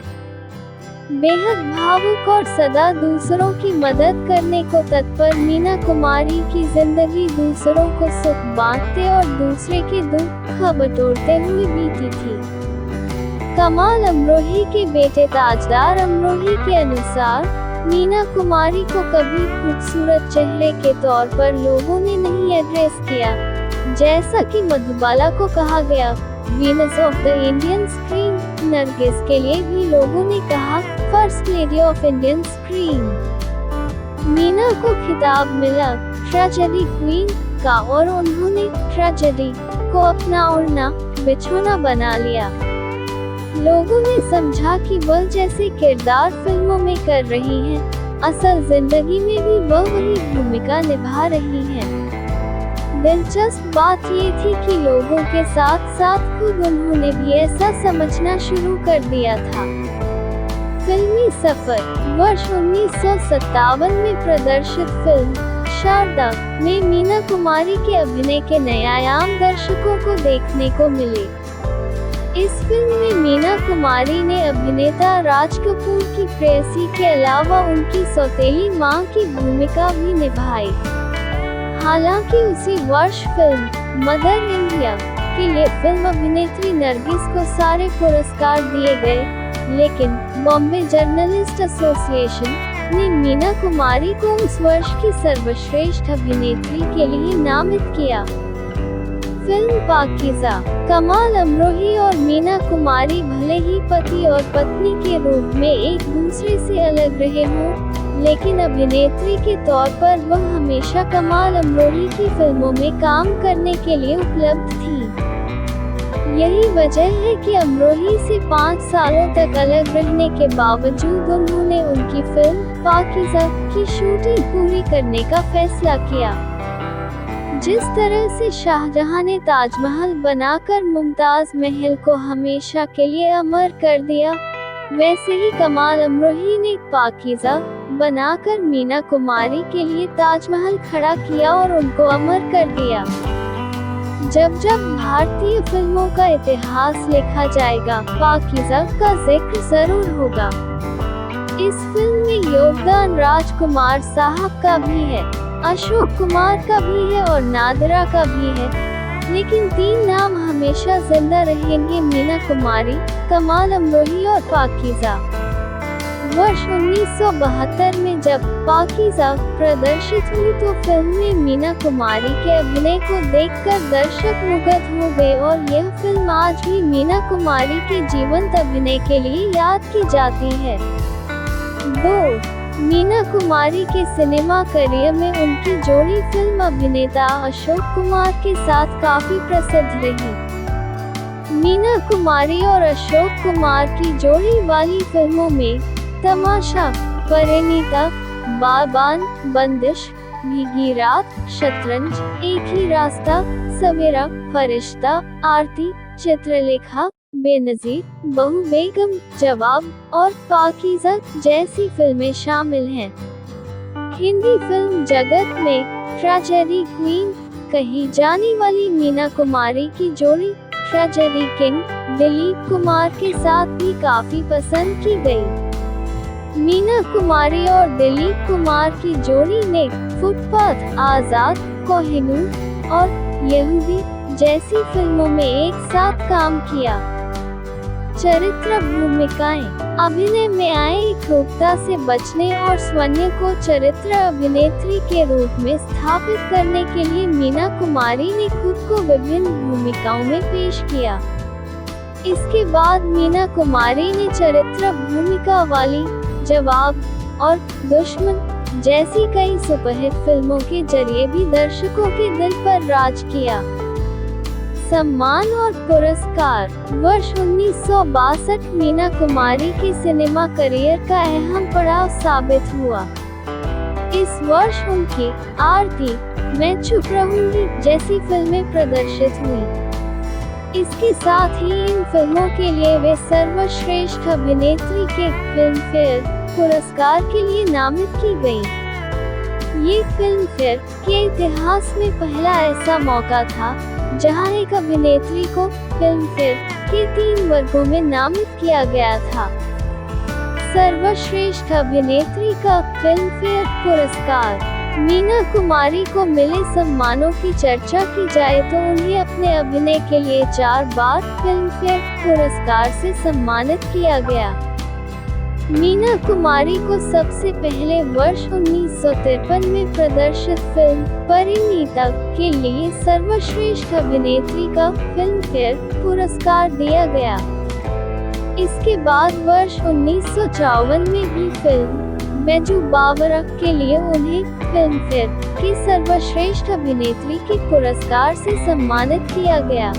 Speaker 1: बेहद भावुक और सदा दूसरों की मदद करने को तत्पर मीना कुमारी की जिंदगी दूसरों को सुख बांटते और दूसरे के दुख बटोरते हुए बीती थी। कमाल अमरोही के बेटे ताजदार अमरोही के अनुसार मीना कुमारी को कभी खूबसूरत चेहरे के तौर पर लोगों ने नहीं एड्रेस किया। जैसा कि मधुबाला को कहा गया, Venus of the Indian screen, Nargis के लिए भी लोगों ने कहा, first lady of Indian screen. Meena को खिताब मिला ट्रेजेडी क्वीन का और उन्होंने ट्रेजेडी को अपना ओढ़ना बिछोना बना लिया। लोगों ने समझा कि वह जैसे किरदार फिल्मों में कर रही हैं, असल जिंदगी में भी वह वही भूमिका निभा रही हैं। दिलचस्प बात ये थी कि लोगों के साथ साथ खुद उन्होंने भी ऐसा समझना शुरू कर दिया था। फिल्मी सफर। वर्ष 1957 में प्रदर्शित फिल्म शारदा में मीना कुमारी के अभिनय के नए आयाम दर्शकों को देखने को मिले। इस फिल्म में मीना कुमारी ने अभिनेता राज कपूर की प्रेयसी के अलावा उनकी सौतेली मां की भूमिका भी निभाई। हालांकि उसी वर्ष फिल्म मदर इंडिया के लिए फिल्म अभिनेत्री नरगिस को सारे पुरस्कार दिए गए, लेकिन बॉम्बे जर्नलिस्ट एसोसिएशन ने मीना कुमारी को उस वर्ष की सर्वश्रेष्ठ अभिनेत्री के लिए नामित किया। फिल्म पाकीज़ा। कमाल अमरोही और मीना कुमारी भले ही पति और पत्नी के रूप में एक दूसरे से अलग रहे हों, लेकिन अभिनेत्री के तौर पर वह हमेशा कमाल अमरोही की फिल्मों में काम करने के लिए उपलब्ध थी। यही वजह है कि अमरोही से 5 सालों तक अलग रहने के बावजूद उन्होंने उनकी फिल्म पाकीज़ा की शूटिंग पूरी करने का फैसला किया। जिस तरह से शाहजहां ने ताजमहल बनाकर मुमताज महल को हमेशा के लिए अमर कर दिया, वैसे ही कमाल अमरोही ने पाकीज़ा बनाकर मीना कुमारी के लिए ताजमहल खड़ा किया और उनको अमर कर दिया। जब जब भारतीय फिल्मों का इतिहास लिखा जाएगा, पाकीज़ा का जिक्र जरूर होगा। इस फिल्म में योगदान राजकुमार साहब का भी है, अशोक कुमार का भी है और नादिरा का भी है, लेकिन 3 नाम हमेशा जिंदा रहेंगे: मीना कुमारी, कमाल अमरोही और पाकीज़ा। वर्ष 1972 में जब पाकीज़ा प्रदर्शित हुई तो फिल्म में मीना कुमारी के अभिनय को देखकर दर्शक मुग्ध हो गए और यह फिल्म आज भी मीना कुमारी के जीवंत अभिनय के लिए याद की जाती है। 2. मीना कुमारी के सिनेमा करियर में उनकी जोड़ी फिल्म अभिनेता अशोक कुमार के साथ काफी प्रसिद्ध रही। मीना कुमारी और अशोक कुमार की जोड़ी वाली फिल्मों में तमाशा, परिणीता, बाबान, बंदिश, भीगी रात, शतरंज, एक ही रास्ता, सवेरा, फरिश्ता, आरती, चित्रलेखा, बेनजीर, बहू बेगम, जवाब और पाकीज़ा जैसी फिल्में शामिल हैं। हिंदी फिल्म जगत में ट्रेजेडी क्वीन कही जाने वाली मीना कुमारी की जोड़ी ट्रेजेडी किंग दिलीप कुमार के साथ भी काफी पसंद की गई। मीना कुमारी और दिलीप कुमार की जोड़ी ने फुटपाथ, आजाद, कोहिनूर और यहूदी जैसी फिल्मों में एक साथ काम किया। चरित्र भूमिकाएं। अभिनय में आए एकरूपता से बचने और स्वन्य को चरित्र अभिनेत्री के रूप में स्थापित करने के लिए मीना कुमारी ने खुद को विभिन्न भूमिकाओं में पेश किया। इसके बाद मीना कुमारी ने चरित्र भूमिका वाली जवाब और दुश्मन जैसी कई सुपरहिट फिल्मों के जरिए भी दर्शकों के दिल पर राज किया। सम्मान और पुरस्कार। वर्ष 1962 मीना कुमारी के सिनेमा करियर का अहम पड़ाव साबित हुआ। इस वर्ष उनकी आरती, मैं चुप रहूंगी जैसी फिल्में प्रदर्शित हुई। इसके साथ ही इन फिल्मों के लिए वे सर्वश्रेष्ठ अभिनेत्री के फिल्मफेयर पुरस्कार के लिए नामित की गयी। ये फिल्मफेयर के इतिहास में पहला ऐसा मौका था जहां एक अभिनेत्री को फिल्मफेयर के 3 वर्गों में नामित किया गया था। सर्वश्रेष्ठ अभिनेत्री का फिल्मफेयर पुरस्कार। मीना कुमारी को मिले सम्मानों की चर्चा की जाए तो उन्हें अपने अभिनय के लिए 4 बार फिल्मफेयर पुरस्कार से सम्मानित किया गया। मीना कुमारी को सबसे पहले वर्ष 1953 में प्रदर्शित फिल्म परिणीता के लिए सर्वश्रेष्ठ अभिनेत्री का फिल्मफेयर पुरस्कार दिया गया। इसके बाद वर्ष 1954 में भी फिल्म बैजू बावरा के लिए उन्हें फिल्मफेयर की सर्वश्रेष्ठ अभिनेत्री के पुरस्कार से सम्मानित किया गया।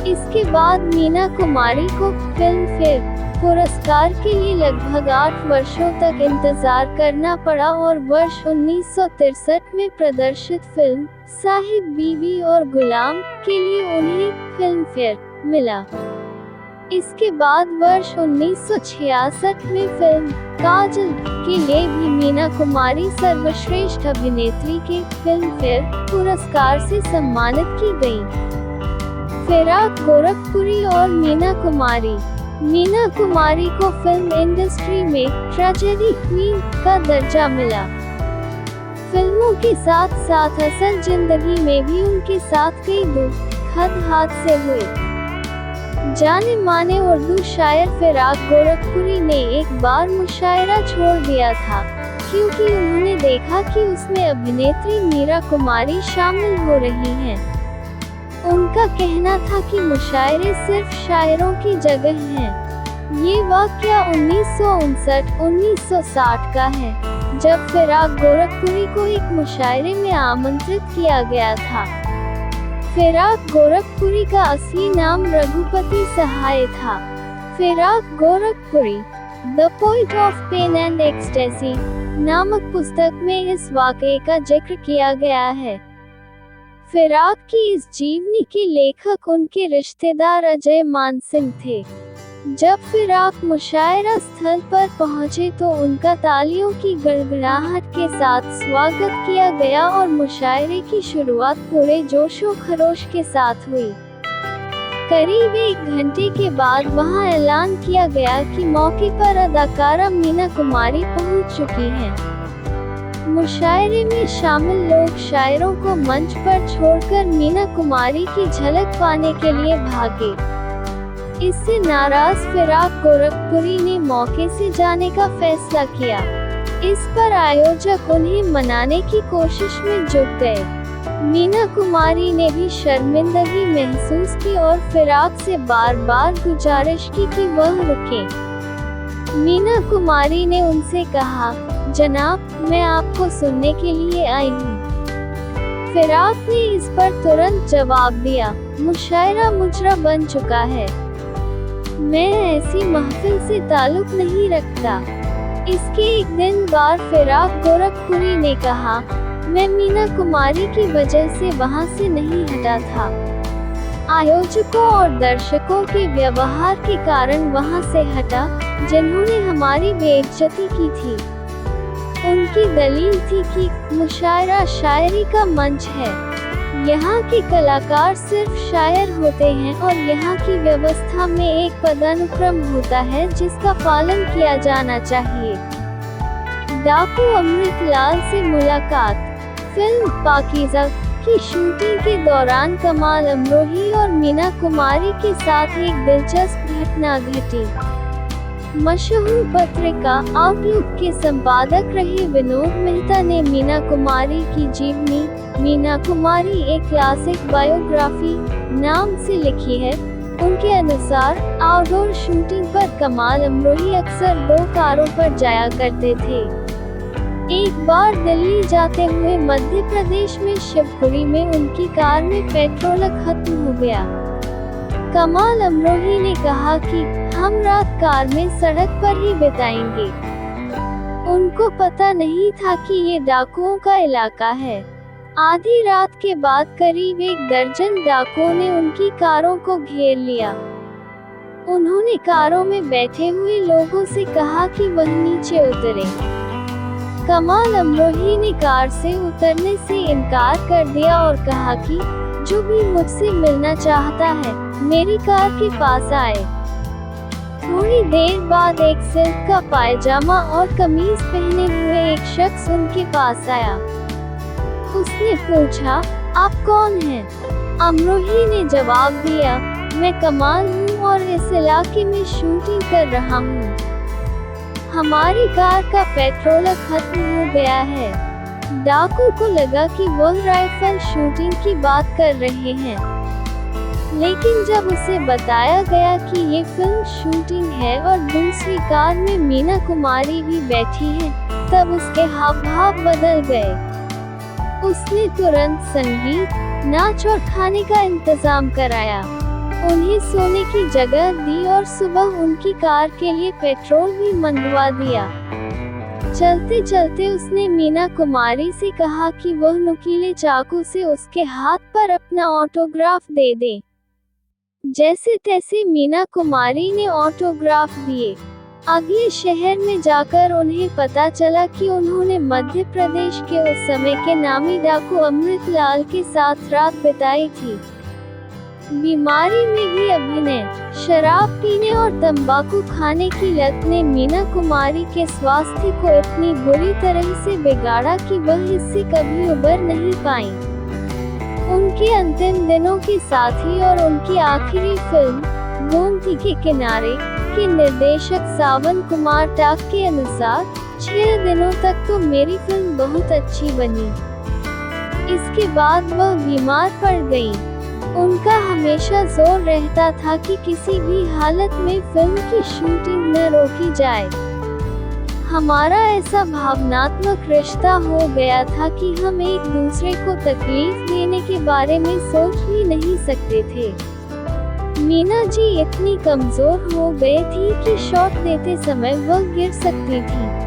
Speaker 1: इसके बाद मीना कुमारी को फिल्मफेयर पुरस्कार के लिए लगभग 8 वर्षों तक इंतजार करना पड़ा और वर्ष 1963 में प्रदर्शित फिल्म साहिब बीवी और गुलाम के लिए उन्हें फिल्म फेयर मिला। इसके बाद वर्ष 1966 में फिल्म काजल के लिए भी मीना कुमारी सर्वश्रेष्ठ अभिनेत्री के फिल्म फेयर पुरस्कार से सम्मानित की गयी। फिराक गोरखपुरी और मीना कुमारी को फिल्म इंडस्ट्री में ट्रेजेडी क्वीन का दर्जा मिला। फिल्मों के साथ साथ असल जिंदगी में भी उनके साथ कई दुखद हादसे हुए। जाने माने उर्दू शायर फिराक गोरखपुरी ने एक बार मुशायरा छोड़ दिया था क्योंकि उन्होंने देखा कि उसमें अभिनेत्री मीरा कुमारी शामिल हो रही हैं। उनका कहना था कि मुशायरे सिर्फ शायरों की जगह हैं। ये वाकया 1959-1960 का है, जब फिराक गोरखपुरी को एक मुशायरे में आमंत्रित किया गया था। फिराक गोरखपुरी का असली नाम रघुपति सहाय था। Firaq Gorakhpuri the poet of pain and ecstasy नामक पुस्तक में इस वाक़ये का जिक्र किया गया है। फिराक की इस जीवनी के लेखक उनके रिश्तेदार अजय मान सिंह थे। जब फिराक मुशायरा स्थल पर पहुंचे तो उनका तालियों की गड़गड़ाहट के साथ स्वागत किया गया और मुशायरे की शुरुआत पूरे जोशो खरोश के साथ हुई। करीब 1 घंटे के बाद वहां ऐलान किया गया कि मौके पर अदाकारा मीना कुमारी पहुंच चुकी हैं। मुशायरे में शामिल लोग शायरों को मंच पर छोड़कर मीना कुमारी की झलक पाने के लिए भागे। इससे नाराज फिराक गोरखपुरी ने मौके से जाने का फैसला किया। इस पर आयोजक उन्हें मनाने की कोशिश में जुट गए। मीना कुमारी ने भी शर्मिंदगी महसूस की और फिराक से बार बार गुजारिश की कि वह रुके। मीना कुमारी ने उनसे कहा, जनाब, मैं आपको सुनने के लिए आई हूँ। फिराक ने इस पर तुरंत जवाब दिया, मुशायरा मुजरा बन चुका है, मैं ऐसी महफिल से ताल्लुक नहीं रखता। इसके एक दिन बाद फिराक गोरखपुरी ने कहा, मैं मीना कुमारी की वजह से वहां से नहीं हटा था। आयोजकों और दर्शकों के व्यवहार के कारण वहां से हटा, जिन्होंने हमारी बेइज्जती की थी। उनकी दलील थी कि मुशायरा शायरी का मंच है, यहाँ के कलाकार सिर्फ शायर होते हैं और यहाँ की व्यवस्था में एक पदानुक्रम होता है जिसका पालन किया जाना चाहिए। डाकू अमृतलाल से मुलाकात। फिल्म पाकीज़ा की शूटिंग के दौरान कमाल अमरोही और मीना कुमारी के साथ एक दिलचस्प घटना घटी। मशहूर पत्रिका आउटलुक के संपादक रहे विनोद मेहता ने मीना कुमारी की जीवनी Meena Kumari a classic biography नाम से लिखी है। उनके अनुसार आउटडोर शूटिंग पर कमाल अमरोही अक्सर 2 कारों पर जाया करते थे। एक बार दिल्ली जाते हुए मध्य प्रदेश में शिवपुरी में उनकी कार में पेट्रोल खत्म हो गया। कमाल अमरोही ने कहा कि हम रात कार में सड़क पर ही बिताएंगे। उनको पता नहीं था कि ये डाकुओं का इलाका है। आधी रात के बाद करीब 1 दर्जन डाकुओं ने उनकी कारों को घेर लिया। उन्होंने कारों में बैठे हुए लोगों से कहा कि वह नीचे उतरे। कमाल अमरोही ने कार से उतरने से इनकार कर दिया और कहा कि जो भी मुझसे मिलना चाहता है मेरी कार के पास आए। थोड़ी देर बाद एक सिल्क का पायजामा और कमीज पहने हुए एक शख्स उनके पास आया। उसने पूछा, आप कौन हैं? अमरोही ने जवाब दिया, मैं कमाल हूँ और इस इलाके में शूटिंग कर रहा हूँ। हमारी कार का पेट्रोल खत्म हो गया है। डाकू को लगा कि वह राइफल शूटिंग की बात कर रहे हैं, लेकिन जब उसे बताया गया कि ये फिल्म शूटिंग है और दूसरी कार में मीना कुमारी भी बैठी है, तब उसके हाव भाव बदल गए। उसने तुरंत संगीत, नाच और खाने का इंतजाम कराया। उन्हें सोने की जगह दी और सुबह उनकी कार के लिए पेट्रोल भी मंगवा दिया। चलते चलते उसने मीना कुमारी से कहा कि वह नुकीले चाकू से उसके हाथ पर अपना ऑटोग्राफ दे दे। जैसे तैसे मीना कुमारी ने ऑटोग्राफ दिए। अगले शहर में जाकर उन्हें पता चला कि उन्होंने मध्य प्रदेश के उस समय के नामी डाकू अमृतलाल के साथ रात बिताई थी। बीमारी में भी अभिनय, शराब पीने और तंबाकू खाने की लत ने मीना कुमारी के स्वास्थ्य को इतनी बुरी तरह से बिगाड़ा कि वह इससे कभी उबर नहीं पाई। उनके अंतिम दिनों के साथी और उनकी आखिरी फिल्म गोमती के किनारे के निर्देशक सावन कुमार टाक के अनुसार 6 दिनों तक तो मेरी फिल्म बहुत अच्छी बनी। इसके बाद वह बीमार पड़ गई। उनका हमेशा जोर रहता था कि किसी भी हालत में फिल्म की शूटिंग न रोकी जाए। हमारा ऐसा भावनात्मक रिश्ता हो गया था कि हम एक दूसरे को तकलीफ देने के बारे में सोच भी नहीं सकते थे। मीना जी इतनी कमजोर हो गई थी कि शॉट देते समय वह गिर सकती थी।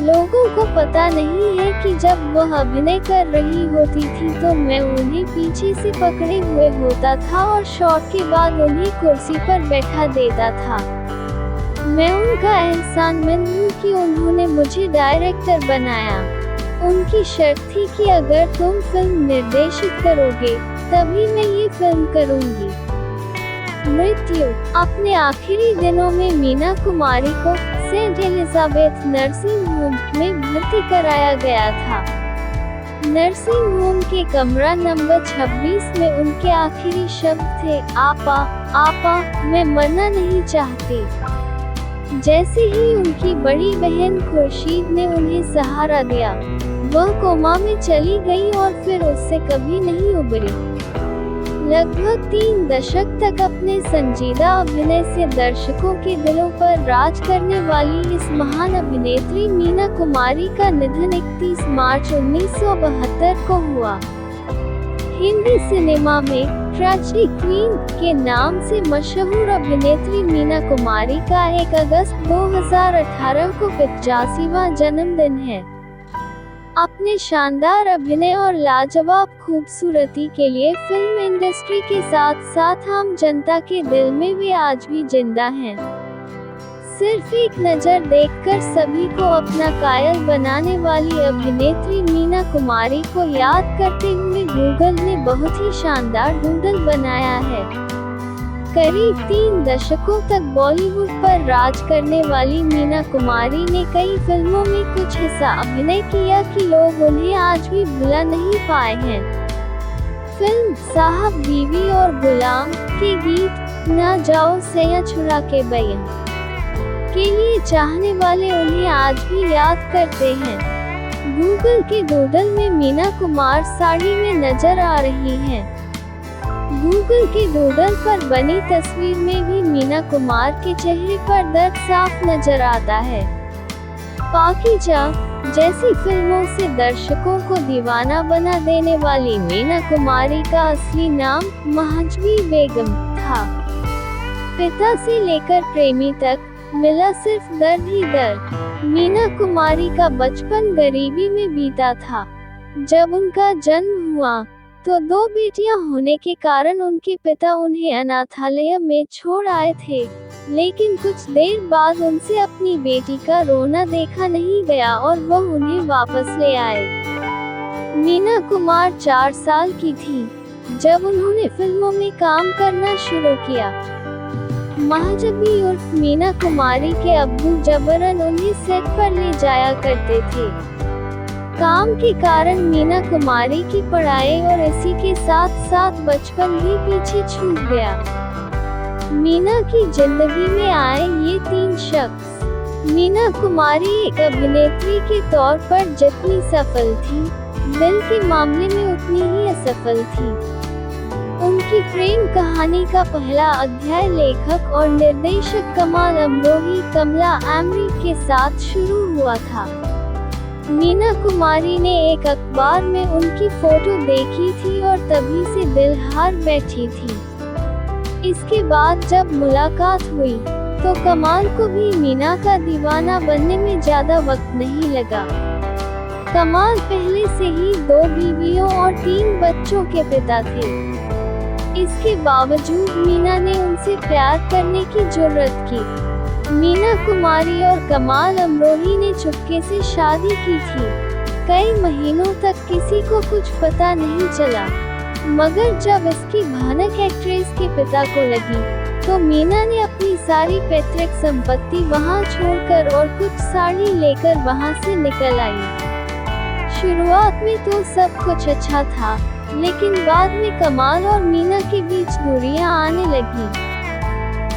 Speaker 1: लोगों को पता नहीं है कि जब वह अभिनय कर रही होती थी तो मैं उन्हें पीछे से पकड़े हुए होता था और शॉट के बाद उन्हें कुर्सी पर बैठा देता था। मैं उनका एहसानमंद हूँ कि उन्होंने मुझे डायरेक्टर बनाया। उनकी शर्त थी कि अगर तुम फिल्म निर्देशित करोगे तभी मैं ये फिल्म करूँगी। मृत्यु। अपने आखिरी दिनों में मीना कुमारी को सेंट एलिजाबेथ नर्सिंग होम में भर्ती कराया गया था। नर्सिंग होम के कमरा नंबर 26 में उनके आखिरी शब्द थे, आपा, आपा, मैं मरना नहीं चाहती। जैसे ही उनकी बड़ी बहन खुर्शीद ने उन्हें सहारा दिया, वह कोमा में चली गई और फिर उससे कभी नहीं उबरी। लगभग 3 दशक तक अपने संजीदा अभिनय से दर्शकों के दिलों पर राज करने वाली इस महान अभिनेत्री मीना कुमारी का निधन 31 मार्च 1972 को हुआ। हिंदी सिनेमा में ट्रेजेडी क्वीन के नाम से मशहूर अभिनेत्री मीना कुमारी का 1 अगस्त 2018 को 85वां जन्मदिन है। अपने शानदार अभिनय और लाजवाब खूबसूरती के लिए फिल्म इंडस्ट्री के साथ साथ आम जनता के दिल में वे आज भी जिंदा हैं। सिर्फ एक नज़र देखकर सभी को अपना कायल बनाने वाली अभिनेत्री मीना कुमारी को याद करते हुए गूगल ने बहुत ही शानदार डूडल बनाया है। करीब 3 दशकों तक बॉलीवुड पर राज करने वाली मीना कुमारी ने कई फिल्मों में कुछ ऐसा अभिनय किया कि लोग उन्हें आज भी भुला नहीं पाए हैं। फिल्म साहब बीवी और गुलाम के गीत ना जाओ सैया छुड़ा के बयां के लिए चाहने वाले उन्हें आज भी याद करते हैं। गूगल के डूडल में मीना कुमार साड़ी में नजर आ रही हैं। गूगल के डूडल पर बनी तस्वीर में भी मीना कुमार के चेहरे पर दर्द साफ नजर आता है। पाकीजा जैसी फिल्मों से दर्शकों को दीवाना बना देने वाली मीना कुमारी का असली नाम महजबी बेगम था। पिता से लेकर प्रेमी तक मिला सिर्फ दर्द ही दर्द। मीना कुमारी का बचपन गरीबी में बीता था। जब उनका जन्म हुआ तो 2 बेटियां होने के कारण उनके पिता उन्हें अनाथालय में छोड़ आए थे, लेकिन कुछ देर बाद उनसे अपनी बेटी का रोना देखा नहीं गया और वह उन्हें वापस ले आए। मीना कुमार 4 साल की थी जब उन्होंने फिल्मों में काम करना शुरू किया। महजबी उर्फ मीना कुमारी के अब्बू जबरन उन्हें सेट पर ले जाया करते थे। काम के कारण मीना कुमारी की पढ़ाई और इसी के साथ साथ बचपन भी पीछे छूट गया। मीना की जिंदगी में आए ये 3 शख्स। मीना कुमारी एक अभिनेत्री के तौर पर जितनी सफल थी, दिल के मामले में उतनी ही असफल थी। उनकी प्रेम कहानी का पहला अध्याय लेखक और निर्देशक कमाल अमरोही कमला आमरी के साथ शुरू हुआ था। मीना कुमारी ने एक अखबार में उनकी फोटो देखी थी और तभी से दिल हार बैठी थी। इसके बाद जब मुलाकात हुई तो कमाल को भी मीना का दीवाना बनने में ज्यादा वक्त नहीं लगा। कमाल पहले से ही 2 बीवियों और 3 बच्चों के पिता थे। इसके बावजूद मीना ने उनसे प्यार करने की जुर्रत की। मीना कुमारी और कमाल अमरोही ने चुपके से शादी की थी। कई महीनों तक किसी को कुछ पता नहीं चला, मगर जब इसकी भयानक एक्ट्रेस के पिता को लगी तो मीना ने अपनी सारी पैतृक संपत्ति वहां छोड़कर और कुछ साड़ी लेकर वहां से निकल आई। शुरुआत में तो सब कुछ अच्छा था, लेकिन बाद में कमाल और मीना के बीच दूरियां आने लगी।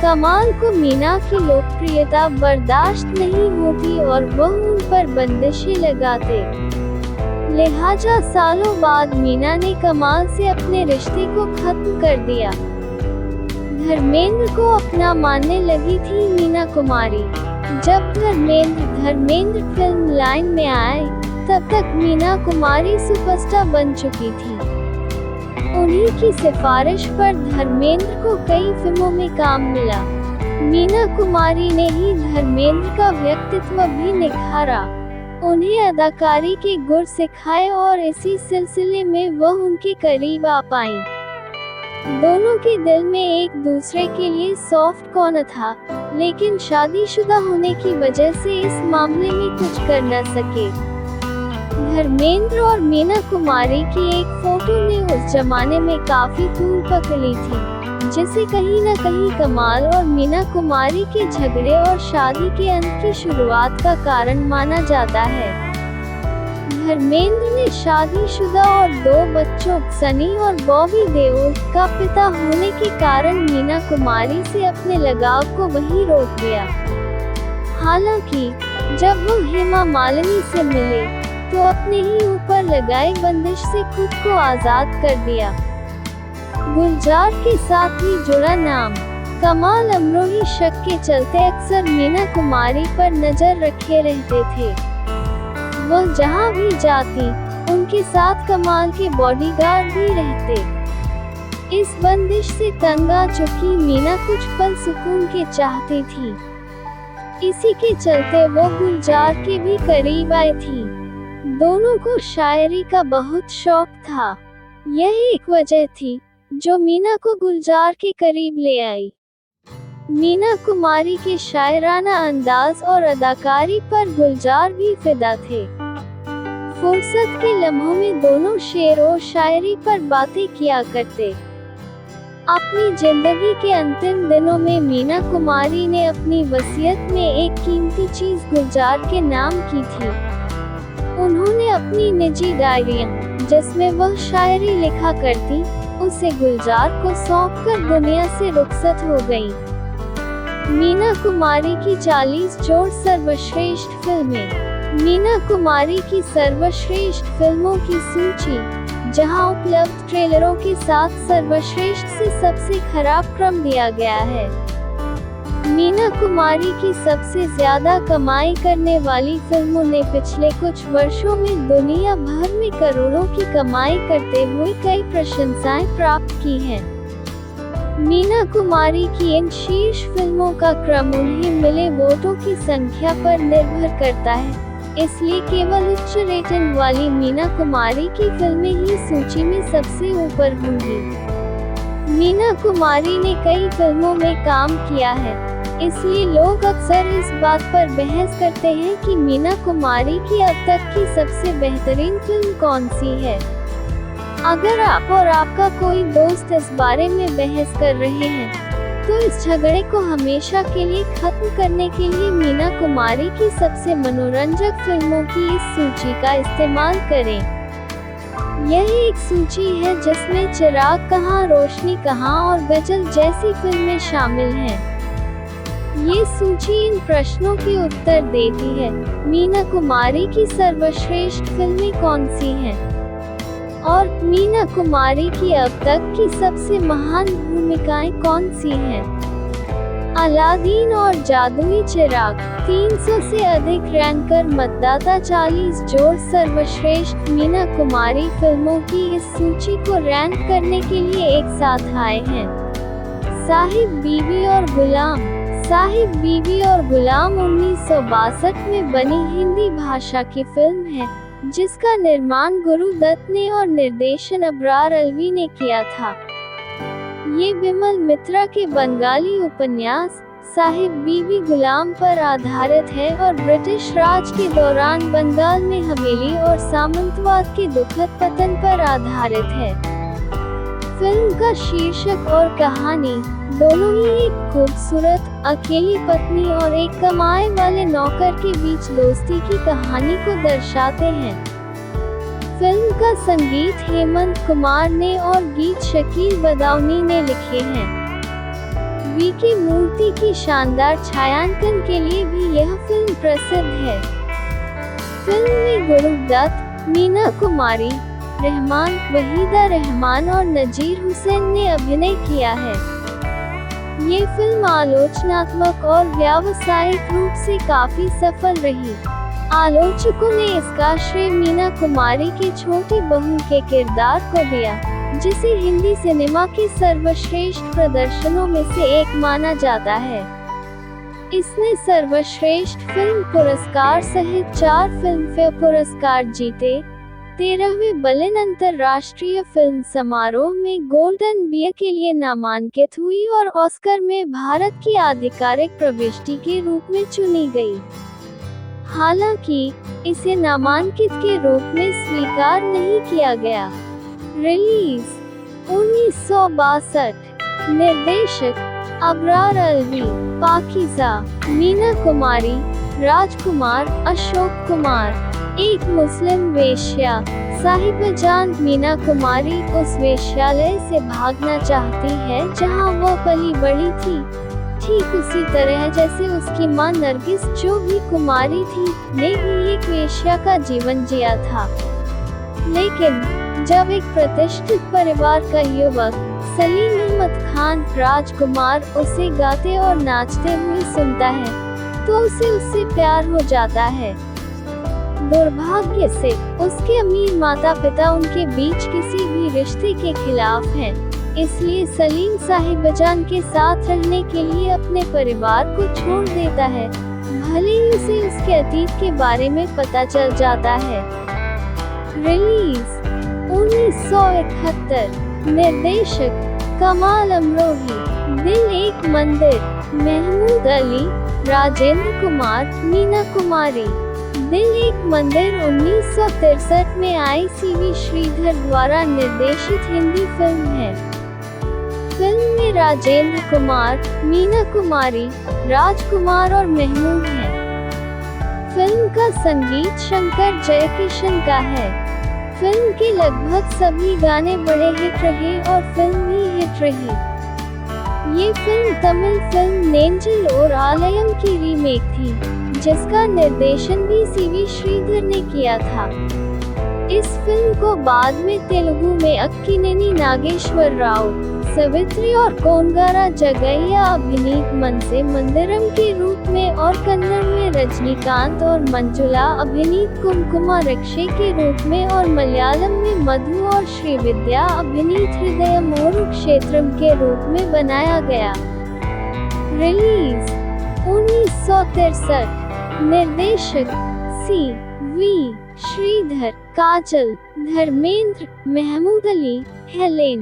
Speaker 1: कमाल को मीना की लोकप्रियता बर्दाश्त नहीं होती और वह उन पर बंदिशें लगाते। लिहाजा सालों बाद मीना ने कमाल से अपने रिश्ते को खत्म कर दिया। धर्मेंद्र को अपना मानने लगी थी मीना कुमारी। जब धर्मेंद्र फिल्म लाइन में आए तब तक मीना कुमारी सुपरस्टार बन चुकी थी। उन्हीं की सिफारिश पर धर्मेंद्र को कई फिल्मों में काम मिला। मीना कुमारी ने ही धर्मेंद्र का व्यक्तित्व भी निखारा, उन्हें अदाकारी के गुर सिखाए और इसी सिलसिले में वह उनके करीब आ पाईं। दोनों के दिल में एक दूसरे के लिए सॉफ्ट कॉर्नर था, लेकिन शादीशुदा होने की वजह से इस मामले में कुछ कर न सके। धर्मेंद्र और मीना कुमारी की एक फोटो ने उस जमाने में काफी धूल पकड़ी थी, जिसे कहीं न कहीं कमाल और मीना कुमारी के झगड़े और शादी के अंत की शुरुआत का कारण माना जाता है। धर्मेंद्र ने शादीशुदा और 2 बच्चों सनी और बॉबी देओल का पिता होने के कारण मीना कुमारी से अपने लगाव को वहीं रोक दिया। हालांकि जब वो हेमा मालिनी से मिले तो अपने ही ऊपर लगाए बंदिश से खुद को आजाद कर दिया। गुलजार के साथ ही जुड़ा नाम कमाल अमरोही शक के चलते अक्सर मीना कुमारी पर नजर रखे रहते थे। वह जहां भी जाती उनके साथ कमाल के बॉडीगार्ड भी रहते। इस बंदिश से तंग आ चुकी मीना कुछ पल सुकून के चाहती थी। इसी के चलते वो गुलजार के भी करीब आई थी। दोनों को शायरी का बहुत शौक था। यही एक वजह थी जो मीना को गुलजार के करीब ले आई। मीना कुमारी के शायराना अंदाज और अदाकारी पर गुलजार भी फिदा थे। फुर्सत के लम्हों में दोनों शेर और शायरी पर बातें किया करते। अपनी जिंदगी के अंतिम दिनों में मीना कुमारी ने अपनी वसीयत में एक कीमती चीज गुलजार के नाम की थी। उन्होंने अपनी निजी डायरियां, जिसमें वह शायरी लिखा करती, उसे गुलजार को सौंपकर दुनिया से रुखसत हो गई। मीना कुमारी की 40 जोड़ सर्वश्रेष्ठ फिल्में। मीना कुमारी की सर्वश्रेष्ठ फिल्मों की सूची, जहां उपलब्ध ट्रेलरों के साथ सर्वश्रेष्ठ से सबसे खराब क्रम दिया गया है। मीना कुमारी की सबसे ज्यादा कमाई करने वाली फिल्मों ने पिछले कुछ वर्षों में दुनिया भर में करोड़ों की कमाई करते हुए कई प्रशंसाएं प्राप्त की हैं। मीना कुमारी की इन शीर्ष फिल्मों का क्रम उन्हें मिले वोटों की संख्या पर निर्भर करता है, इसलिए केवल उच्च रेटिंग वाली मीना कुमारी की फिल्में ही सूची में सबसे ऊपर होंगी। मीना कुमारी ने कई फिल्मों में काम किया है, इसलिए लोग अक्सर इस बात पर बहस करते हैं कि मीना कुमारी की अब तक की सबसे बेहतरीन फिल्म कौन सी है। अगर आप और आपका कोई दोस्त इस बारे में बहस कर रहे हैं, तो इस झगड़े को हमेशा के लिए खत्म करने के लिए मीना कुमारी की सबसे मनोरंजक फिल्मों की इस सूची का इस्तेमाल करें। यह एक सूची है जिसमें चिराग कहाँ, रोशनी कहाँ और गजल जैसी फिल्में शामिल हैं। ये सूची इन प्रश्नों के उत्तर देती है: मीना कुमारी की सर्वश्रेष्ठ फिल्में कौन सी हैं? और मीना कुमारी की अब तक की सबसे महान भूमिकाएं कौन सी हैं? अलादीन और जादुई चिराग 300 से अधिक रैंकर मतदाता 40 जोड़ सर्वश्रेष्ठ मीना कुमारी फिल्मों की इस सूची को रैंक करने के लिए एक साथ आए हैं। साहिब बीवी और गुलाम। साहिब बीवी और गुलाम 1962 में बनी हिंदी भाषा की फिल्म है, जिसका निर्माण गुरु दत्त ने और निर्देशन अबरार अलवी ने किया था। ये बिमल मित्रा के बंगाली उपन्यास साहिब बीवी गुलाम पर आधारित है और ब्रिटिश राज के दौरान बंगाल में हवेली और सामंतवाद के दुखद पतन पर आधारित है। फिल्म का शीर्षक और कहानी दोनों ही एक खूबसूरत अकेली पत्नी और एक कमाए वाले नौकर के बीच दोस्ती की कहानी को दर्शाते हैं। फिल्म का संगीत हेमंत कुमार ने और गीत शकील बदाऊनी ने लिखे हैं। वीके मूर्ति की शानदार छायांकन के लिए भी यह फिल्म प्रसिद्ध है। फिल्म में गुरु दत्त, मीना कुमारी, रहमान, वहीदा रहमान और नजीर हुसैन ने अभिनय किया है। ये फिल्म आलोचनात्मक और व्यावसायिक रूप से काफी सफल रही। आलोचकों ने इसका श्रेय मीना कुमारी के छोटी बहू के किरदार को दिया, जिसे हिंदी सिनेमा के सर्वश्रेष्ठ प्रदर्शनों में से एक माना जाता है। इसने सर्वश्रेष्ठ फिल्म पुरस्कार सहित 4 फिल्मफेयर पुरस्कार जीते। 13वें बर्लिन अंतर्राष्ट्रीय फिल्म समारोह में गोल्डन बियर के लिए नामांकित हुई और ऑस्कर में भारत की आधिकारिक प्रविष्टि के रूप में चुनी गई। हालांकि इसे नामांकित के रूप में स्वीकार नहीं किया गया। रिलीज 1962। निर्देशक अबरार अलवी, पाकीज़ा, मीना कुमारी, राजकुमार, अशोक कुमार। एक मुस्लिम वेश्या साहिबजान मीना कुमारी उस वेश्यालय से भागना चाहती है जहां वो पली बड़ी थी, ठीक उसी तरह जैसे उसकी मां नरगिस, जो भी कुमारी थी, ने भी एक वेश्या का जीवन जिया था। लेकिन जब एक प्रतिष्ठित परिवार का युवक सलीम अहमद खान राजकुमार उसे गाते और नाचते हुए सुनता है, तो उसे उससे प्यार हो जाता है। दुर्भाग्य से उसके अमीर माता पिता उनके बीच किसी भी रिश्ते के खिलाफ हैं, इसलिए सलीम साहिबजान के साथ रहने के लिए अपने परिवार को छोड़ देता है, भले ही उसे उसके अतीत के बारे में पता चल जाता है। रिलीज 1971। निर्देशक कमाल अमरोही, दिल एक मंदिर, महमूद अली, राजेंद्र कुमार, मीना कुमारी। दिल एक मंदिर 1963 में ICV श्रीधर द्वारा निर्देशित हिंदी फिल्म है। फिल्म में राजेंद्र कुमार, मीना कुमारी, राजकुमार और महमूद हैं। फिल्म का संगीत शंकर जयकिशन का है। फिल्म के लगभग सभी गाने बड़े हिट रहे और फिल्म भी हिट रही। ये फिल्म तमिल फिल्म नेंजिल और आलयम की रीमेक थी, जिसका निर्देशन भी CV श्रीधर ने किया था। इस फिल्म को बाद में तेलुगु में अक्किनेनी नागेश्वर राव, सवित्री और कोनगारा जगैया अभिनीत मनसे मंदिरम के रूप में और कन्नड़ में रजनीकांत और मंजुला अभिनीत कुमकुमा रक्षे के रूप में और मलयालम में मधु और श्रीविद्या अभिनीत हृदयम और क्षेत्रम के रूप में बनाया गया। रिलीज 1963। निर्देशक CV श्रीधर, काजल, धर्मेंद्र, महमूद अली, हेलेन।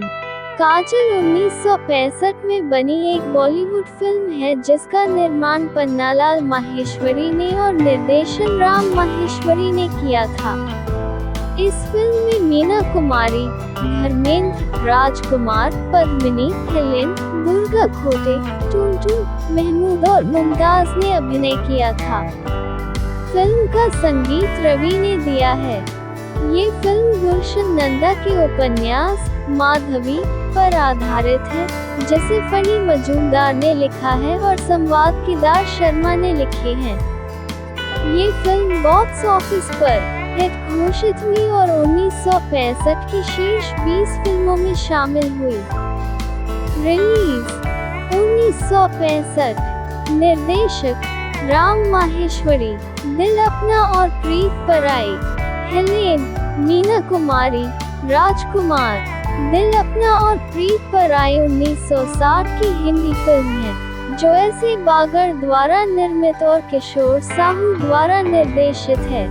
Speaker 1: काजल 1965 में बनी एक बॉलीवुड फिल्म है जिसका निर्माण पन्नालाल माहेश्वरी ने और निर्देशन राम माहेश्वरी ने किया था। इस फिल्म में मीना कुमारी, धर्मेंद्र, राजकुमार, पद्मिनी, हेलेन, दुर्गा खोटे, टुनटुन, महमूद और मुमताज ने अभिनय किया था। फिल्म का संगीत रवि ने दिया है। ये फिल्म गुलशन नंदा के उपन्यास माधवी पर आधारित है, जिसे फणी मजूमदार ने लिखा है और संवाद केदार शर्मा ने लिखे हैं। ये फिल्म बॉक्स ऑफिस पर हिट घोषित हुई और 1965 की शीर्ष 20 फिल्मों में शामिल हुई। रिलीज 1965। निर्देशक राम माहेश्वरी, दिल अपना और प्रीत पराई, हेलेन, मीना कुमारी, राजकुमार। दिल अपना और प्रीत पर आई 1960 की हिंदी फिल्म है, जो एस.ए. बागर द्वारा निर्मित और किशोर साहू द्वारा निर्देशित है।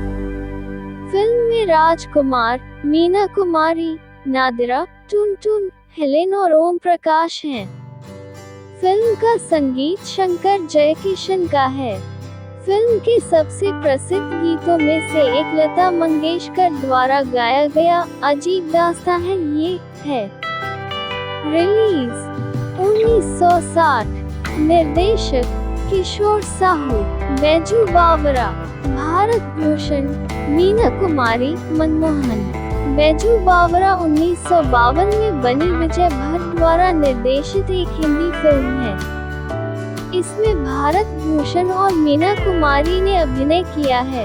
Speaker 1: फिल्म में राजकुमार, मीना कुमारी, नादिरा, टुनटुन, हेलेन और ओम प्रकाश हैं। फिल्म का संगीत शंकर जयकिशन का है। फिल्म के सबसे प्रसिद्ध गीतों में से एक लता मंगेशकर द्वारा गाया गया अजीब दास्तां है ये है। रिलीज 1960। निर्देशक किशोर साहू, बैजू बावरा, भारत भूषण, मीना कुमारी, मनमोहन। बैजू बावरा 1952 में बनी विजय भट्ट द्वारा निर्देशित एक हिंदी फिल्म है। इसमें भारत भूषण और मीना कुमारी ने अभिनय किया है।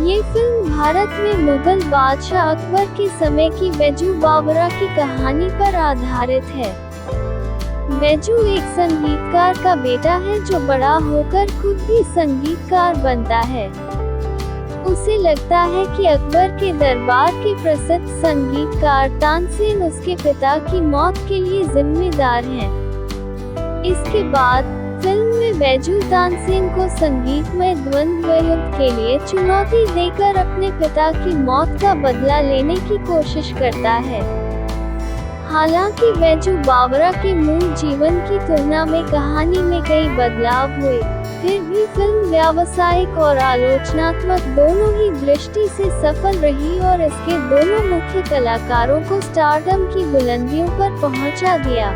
Speaker 1: ये फिल्म भारत में मुगल बादशाह अकबर के समय की बैजू बावरा की कहानी पर आधारित है। बैजू एक संगीतकार का बेटा है जो बड़ा होकर खुद भी संगीतकार बनता है। उसे लगता है कि अकबर के दरबार के प्रसिद्ध संगीतकार तानसेन उसके पिता की मौत के लिए जिम्मेदार हैं। इसके बाद फिल्म में बैजू तानसेन को संगीतमय द्वंद्व युद्ध के लिए चुनौती देकर अपने पिता की मौत का बदला लेने की कोशिश करता है। हालांकि बैजू बावरा के मूल जीवन की तुलना में कहानी में कई बदलाव हुए, फिर भी फिल्म व्यावसायिक और आलोचनात्मक दोनों ही दृष्टि से सफल रही और इसके दोनों मुख्य कलाकारों को स्टारडम की बुलंदियों पर पहुंचा दिया।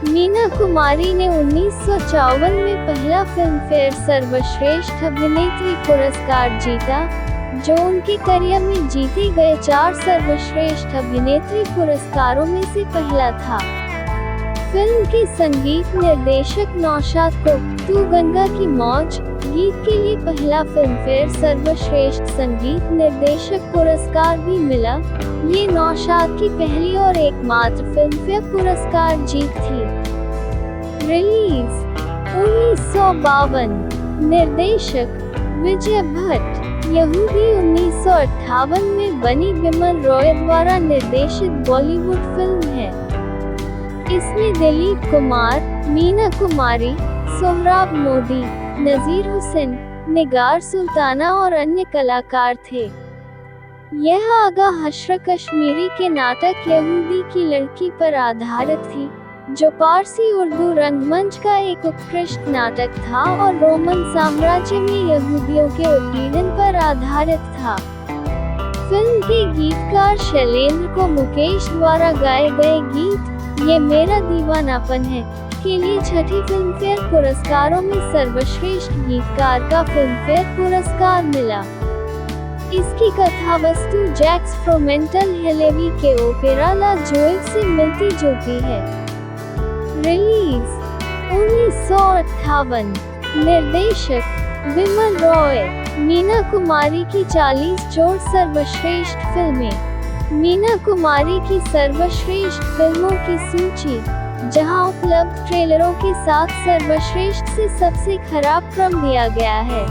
Speaker 1: मीना कुमारी ने 1954 में पहला फिल्मफेयर सर्वश्रेष्ठ अभिनेत्री पुरस्कार जीता, जो उनके करियर में जीते गए 4 सर्वश्रेष्ठ अभिनेत्री पुरस्कारों में से पहला था। फिल्म के संगीत निर्देशक नौशाद को तू गंगा की मौज गीत के लिए पहला फिल्मफेयर सर्वश्रेष्ठ संगीत निर्देशक पुरस्कार भी मिला। ये नौशाद की पहली और एकमात्र फिल्मफेयर पुरस्कार जीत थी। रिलीज 1952। निर्देशक विजय भट्ट। यहूदी 1958 में बनी बिमल रॉय द्वारा निर्देशित बॉलीवुड फिल्म है। इसमें दिलीप कुमार, मीना कुमारी, सोहराब मोदी, नजीर हुसैन, निगार सुल्ताना और अन्य कलाकार थे। यह आगा हश्र कश्मीरी के नाटक यहूदी की लड़की पर आधारित थी, जो पारसी उर्दू रंगमंच का एक उत्कृष्ट नाटक था और रोमन साम्राज्य में यहूदियों के उत्पीड़न पर आधारित था। फिल्म के गीतकार शैलेंद्र को मुकेश द्वारा गाए गए गीत ये मेरा दीवानापन है के लिए छठी फिल्मफेयर पुरस्कारों में सर्वश्रेष्ठ गीतकार का फिल्मफेयर पुरस्कार मिला। इसकी कथा वस्तु जैक्स फ्रोमेंटल हेलेवी के ओपेरा ला जोएव से मिलती जुलती है। रिलीज 1958। निर्देशक बिमल रॉय। मीना कुमारी की 40 जोड़ सर्वश्रेष्ठ फिल्में। मीना कुमारी की सर्वश्रेष्ठ फिल्मों की सूची, जहां उपलब्ध ट्रेलरों के साथ सर्वश्रेष्ठ से सबसे खराब क्रम दिया गया है।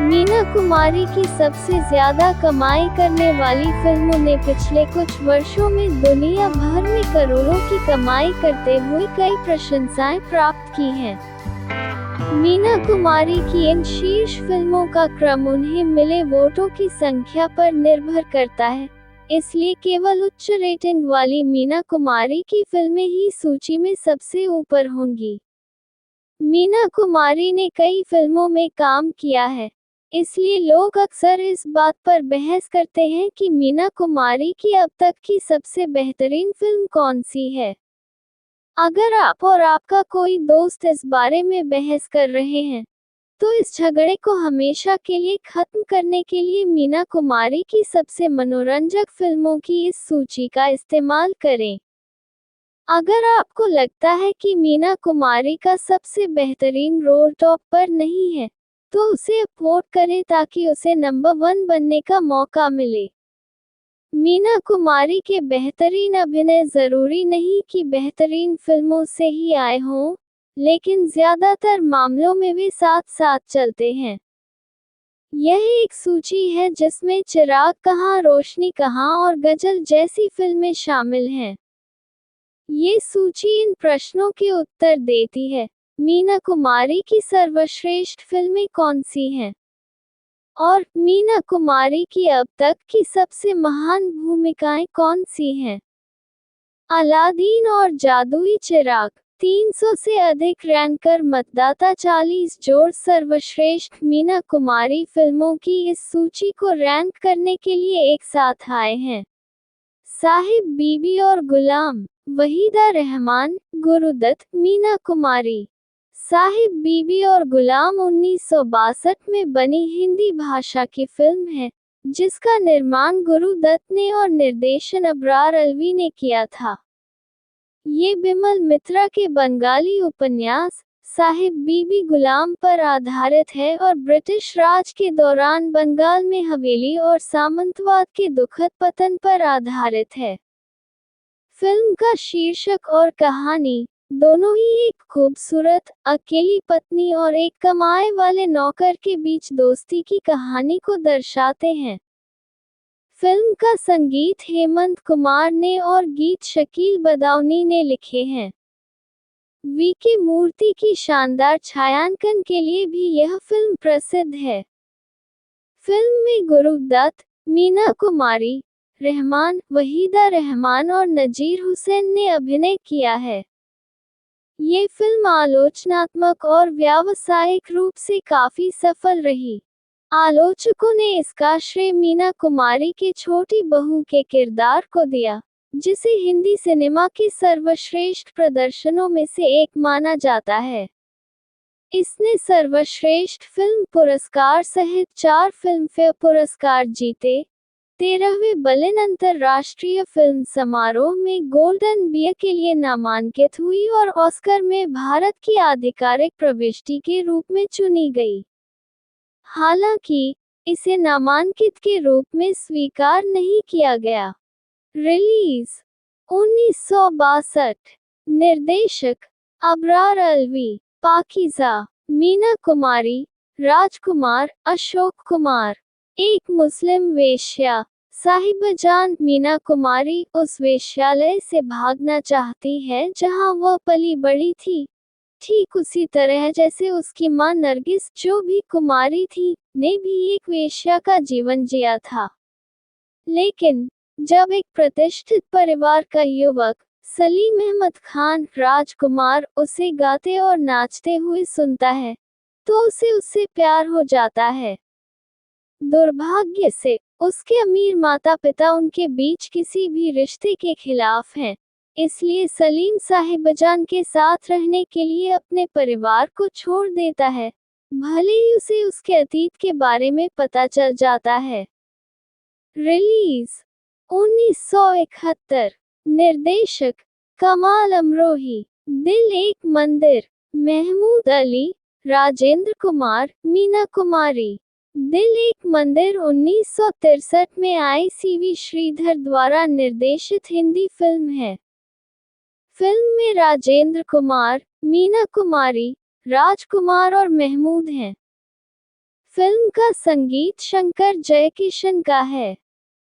Speaker 1: मीना कुमारी की सबसे ज्यादा कमाई करने वाली फिल्मों ने पिछले कुछ वर्षों में दुनिया भर में करोड़ों की कमाई करते हुए कई प्रशंसाएं प्राप्त की हैं। मीना कुमारी की इन शीर्ष फिल्मों का क्रम उन्हें मिले वोटों की संख्या पर निर्भर करता है, इसलिए केवल उच्च रेटिंग वाली मीना कुमारी की फिल्में ही सूची में सबसे ऊपर होंगी। मीना कुमारी ने कई फिल्मों में काम किया है, इसलिए लोग अक्सर इस बात पर बहस करते हैं कि मीना कुमारी की अब तक की सबसे बेहतरीन फिल्म कौन सी है। अगर आप और आपका कोई दोस्त इस बारे में बहस कर रहे हैं, तो इस झगड़े को हमेशा के लिए खत्म करने के लिए मीना कुमारी की सबसे मनोरंजक फिल्मों की इस सूची का इस्तेमाल करें। अगर आपको लगता है कि मीना कुमारी का सबसे बेहतरीन रोल टॉप पर नहीं है, तो उसे वोट करें ताकि उसे नंबर 1 बनने का मौका मिले। मीना कुमारी के बेहतरीन अभिनय जरूरी नहीं कि बेहतरीन फिल्मों से ही आए हों, लेकिन ज्यादातर मामलों में वे साथ साथ चलते हैं। यह एक सूची है जिसमें चिराग कहाँ, रोशनी कहाँ और गजल जैसी फिल्में शामिल हैं। ये सूची इन प्रश्नों के उत्तर देती है। मीना कुमारी की सर्वश्रेष्ठ फिल्में कौन सी हैं? और मीना कुमारी की अब तक की सबसे महान भूमिकाएं कौन सी हैं? अलादीन और जादुई चिराग 300 से अधिक रैंकर मतदाता 40 जोड़ सर्वश्रेष्ठ मीना कुमारी फिल्मों की इस सूची को रैंक करने के लिए एक साथ आए हैं। साहिब बीबी और गुलाम, वहीदा रहमान, गुरुदत्त, मीना कुमारी। साहिब बीबी और गुलाम 1962 में बनी हिंदी भाषा की फिल्म है, जिसका निर्माण गुरुदत्त ने और निर्देशन अबरार अलवी ने किया था। ये बिमल मित्रा के बंगाली उपन्यास साहिब बीबी गुलाम पर आधारित है और ब्रिटिश राज के दौरान बंगाल में हवेली और सामंतवाद के दुखद पतन पर आधारित है। फिल्म का शीर्षक और कहानी दोनों ही एक खूबसूरत, अकेली पत्नी और एक कमाए वाले नौकर के बीच दोस्ती की कहानी को दर्शाते हैं। फिल्म का संगीत हेमंत कुमार ने और गीत शकील बदाऊनी ने लिखे हैं। वीके मूर्ति की शानदार छायांकन के लिए भी यह फिल्म प्रसिद्ध है। फिल्म में गुरुदत्त, मीना कुमारी, रहमान, वहीदा रहमान और नजीर हुसैन ने अभिनय किया है। ये फिल्म आलोचनात्मक और व्यावसायिक रूप से काफी सफल रही। आलोचकों ने इसका श्रेय मीना कुमारी के छोटी बहू के किरदार को दिया, जिसे हिंदी सिनेमा के सर्वश्रेष्ठ प्रदर्शनों में से एक माना जाता है। इसने सर्वश्रेष्ठ फिल्म पुरस्कार सहित 4 फिल्मफेयर पुरस्कार जीते। 13वें बर्लिन अंतर्राष्ट्रीय फिल्म समारोह में गोल्डन बियर के लिए नामांकित हुई और ऑस्कर में भारत की आधिकारिक प्रविष्टि के रूप में चुनी गई। हालांकि, इसे नामांकित के रूप में स्वीकार नहीं किया गया। रिलीज 1962। निर्देशक अबरार अलवी, पाकीज़ा, मीना कुमारी, राजकुमार, अशोक कुमार। एक मुस्लिम वेश्या, साहिबजान मीना कुमारी उस वेश्यालय से भागना चाहती है जहां वह पली बड़ी थी, ठीक उसी तरह जैसे उसकी मां नरगिस, जो भी कुमारी थी, ने भी एक वेश्या का जीवन जिया था। लेकिन जब एक प्रतिष्ठित परिवार का युवक सलीम अहमद खान, राजकुमार, उसे गाते और नाचते हुए सुनता है, तो उसे उससे प्यार हो जाता है। दुर्भाग्य से, उसके अमीर माता-पिता उनके बीच किसी भी रिश्ते के खिलाफ हैं, इसलिए सलीम साहिबजान के साथ रहने के लिए अपने परिवार को छोड़ देता है, भले ही उसे उसके अतीत के बारे में पता चल जाता है। रिलीज 1971। निर्देशक कमाल अमरोही, दिल एक मंदिर, महमूद अली, राजेंद्र कुमार, मीना कुमारी। दिल एक मंदिर 1963 में आई सीवी श्रीधर द्वारा निर्देशित हिंदी फिल्म है। फिल्म में राजेंद्र कुमार, मीना कुमारी, राजकुमार और महमूद हैं। फिल्म का संगीत शंकर जयकिशन का है।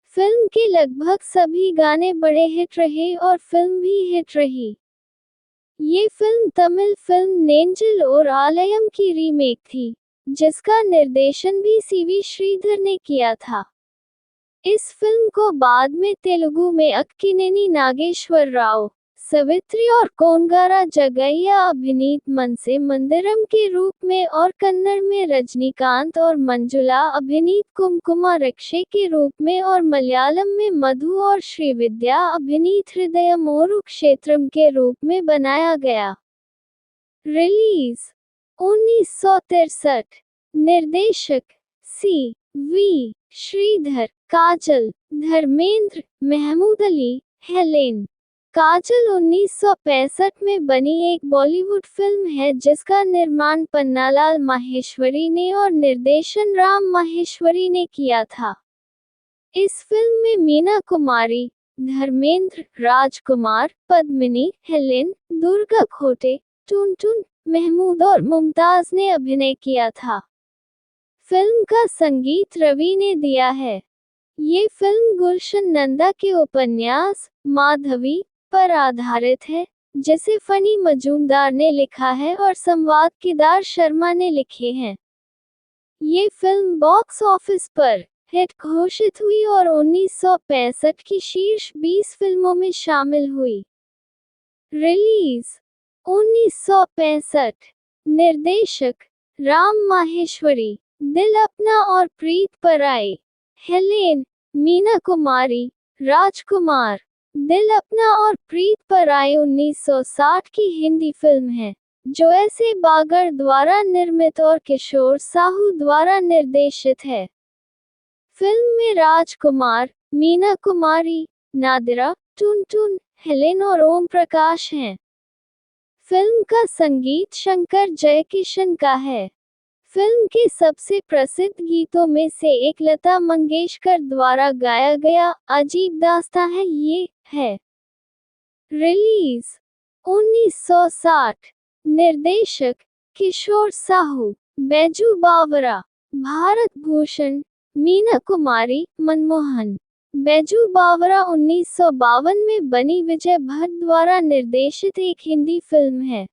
Speaker 1: फिल्म के लगभग सभी गाने बड़े हिट रहे और फिल्म भी हिट रही। ये फिल्म तमिल फिल्म नेंजिल और आलयम की रीमेक थी, जिसका निर्देशन भी सीवी श्रीधर ने किया था। इस फिल्म को बाद में तेलुगु में अक्किनेनी नागेश्वर राव, सवित्री और कोनगारा जगैया अभिनीत मनसे मंदिरम के रूप में और कन्नड़ में रजनीकांत और मंजुला अभिनीत कुमकुमा रक्षे के रूप में और मलयालम में मधु और श्रीविद्या अभिनीत हृदयम ओरु क्षेत्रम के रूप में बनाया गया। रिलीज 1963। निर्देशक सी वी श्रीधर, काजल, धर्मेंद्र, महमूद अली, हेलेन। काजल 1965 में बनी एक बॉलीवुड फिल्म है जिसका निर्माण पन्नालाल माहेश्वरी ने और निर्देशन राम माहेश्वरी ने किया था। इस फिल्म में मीना कुमारी, धर्मेंद्र, राजकुमार, पद्मिनी, हेलेन, दुर्गा खोटे, टुनटुन, महमूद और मुमताज ने अभिनय किया था। फिल्म का संगीत रवि ने दिया है। ये फिल्म गुलशन नंदा के उपन्यास माधवी पर आधारित है, जिसे फनी मजूमदार ने लिखा है और संवाद केदार शर्मा ने लिखे हैं। ये फिल्म बॉक्स ऑफिस पर हिट घोषित हुई और 1965 की शीर्ष 20 फिल्मों में शामिल हुई। रिलीज 1965। निर्देशक राम माहेश्वरी, दिल अपना और प्रीत पराई। हेलेन मीना कुमारी, राजकुमार। दिल अपना और प्रीत पराई 1960 की हिंदी फिल्म है, जो ऐसे बागर द्वारा निर्मित और किशोर साहू द्वारा निर्देशित है। फिल्म में राजकुमार, मीना कुमारी, नादिरा, टुनटुन, हेलेन और ओम प्रकाश हैं। फिल्म का संगीत शंकर जयकिशन का है। फिल्म के सबसे प्रसिद्ध गीतों में से एक लता मंगेशकर द्वारा गाया गया अजीब दास्तां है ये है। रिलीज 1960। निर्देशक किशोर साहू, बैजू बावरा। भारत भूषण, मीना कुमारी, मनमोहन। बैजू बावरा 1952 में बनी विजय भट्ट द्वारा निर्देशित एक हिंदी फिल्म है।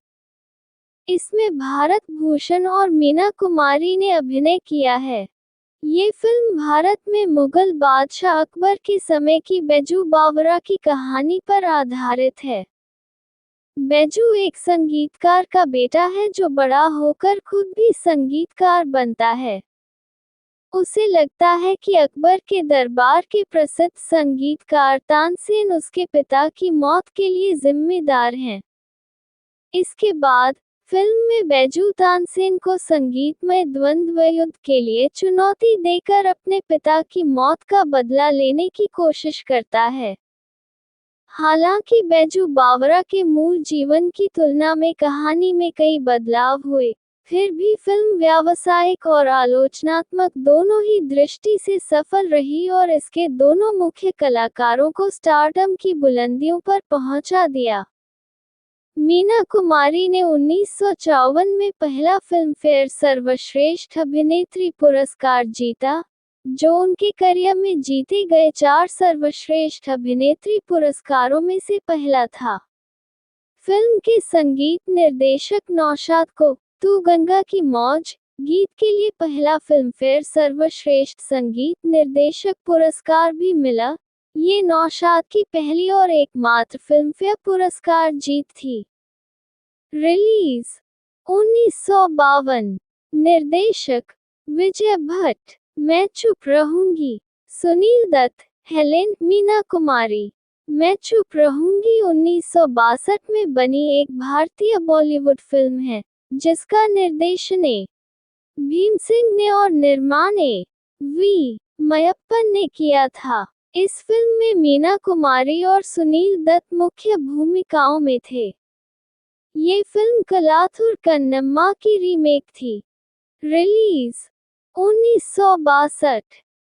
Speaker 1: इसमें भारत भूषण और मीना कुमारी ने अभिनय किया है। ये फिल्म भारत में मुगल बादशाह अकबर के समय की बैजू बावरा की कहानी पर आधारित है। बैजू एक संगीतकार का बेटा है जो बड़ा होकर खुद भी संगीतकार बनता है। उसे लगता है कि अकबर के दरबार के प्रसिद्ध संगीतकार तानसेन उसके पिता की मौत के लिए जिम्मेदार हैं। इसके बाद फिल्म में बैजू तानसेन को संगीतमय द्वंद्व युद्ध के लिए चुनौती देकर अपने पिता की मौत का बदला लेने की कोशिश करता है। हालांकि बैजू बावरा के मूल जीवन की तुलना में कहानी में कई बदलाव हुए, फिर भी फिल्म व्यावसायिक और आलोचनात्मक दोनों ही दृष्टि से सफल रही और इसके दोनों मुख्य कलाकारों को स्टारडम की बुलंदियों पर पहुंचा दिया। मीना कुमारी ने 1954 में पहला फिल्मफेयर सर्वश्रेष्ठ अभिनेत्री पुरस्कार जीता, जो उनके करियर में जीते गए 4 सर्वश्रेष्ठ अभिनेत्री पुरस्कारों में से पहला था। फिल्म के संगीत निर्देशक नौशाद को तू गंगा की मौज गीत के लिए पहला फिल्मफेयर सर्वश्रेष्ठ संगीत निर्देशक पुरस्कार भी मिला। ये नौशाद की पहली और एकमात्र फिल्मफेयर पुरस्कार जीत थी। रिलीज 1952। निर्देशक विजय भट्ट, मैं चुप रहूंगी। सुनील दत्त, हेलेन, मीना कुमारी। मैं चुप रहूंगी 1962 में बनी एक भारतीय बॉलीवुड फिल्म है, जिसका निर्देशन ए. भीम सिंह ने और निर्माण ए. वी. मयप्पन ने किया था। इस फिल्म में मीना कुमारी और सुनील दत्त मुख्य भूमिकाओं में थे। ये फिल्म कलाथुर कन्नम्मा की रीमेक थी। रिलीज 1962।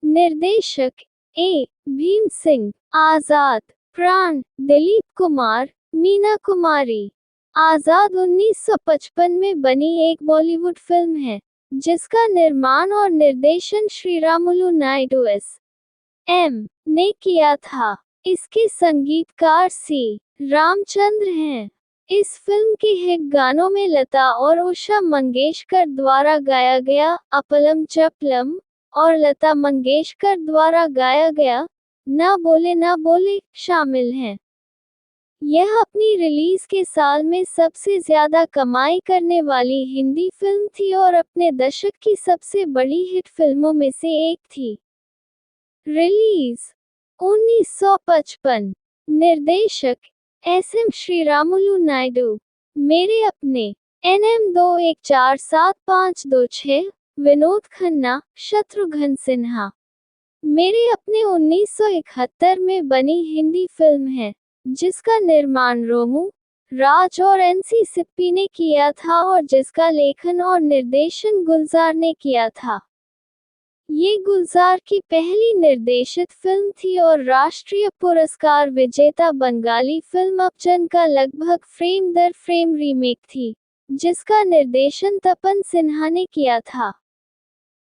Speaker 1: निर्देशक ए. भीम सिंह। आजाद, प्राण, दिलीप कुमार, मीना कुमारी। आजाद 1955 में बनी एक बॉलीवुड फिल्म है, जिसका निर्माण और निर्देशन श्रीरामुलु नायडू एस.एम. ने किया था। इसके संगीतकार सी. रामचंद्र हैं। इस फिल्म के हिट गानों में लता और उषा मंगेशकर द्वारा गाया गया अपलम चपलम और लता मंगेशकर द्वारा गाया गया ना बोले शामिल हैं। यह अपनी रिलीज के साल में सबसे ज्यादा कमाई करने वाली हिंदी फिल्म थी और अपने दशक की सबसे बड़ी हिट फिल्मों में से एक थी। रिलीज 1955। निर्देशक एस.एम. श्रीरामुलु नायडू। मेरे अपने NM 21475226। विनोद खन्ना, शत्रुघ्न सिन्हा। मेरे अपने 1971 में बनी हिंदी फिल्म है, जिसका निर्माण रोमू राज और NC सिप्पी ने किया था और जिसका लेखन और निर्देशन गुलजार ने किया था। ये गुलजार की पहली निर्देशित फिल्म थी और राष्ट्रीय पुरस्कार विजेता बंगाली फिल्म अपचन का लगभग फ्रेम दर फ्रेम रीमेक थी, जिसका निर्देशन तपन सिन्हा ने किया था।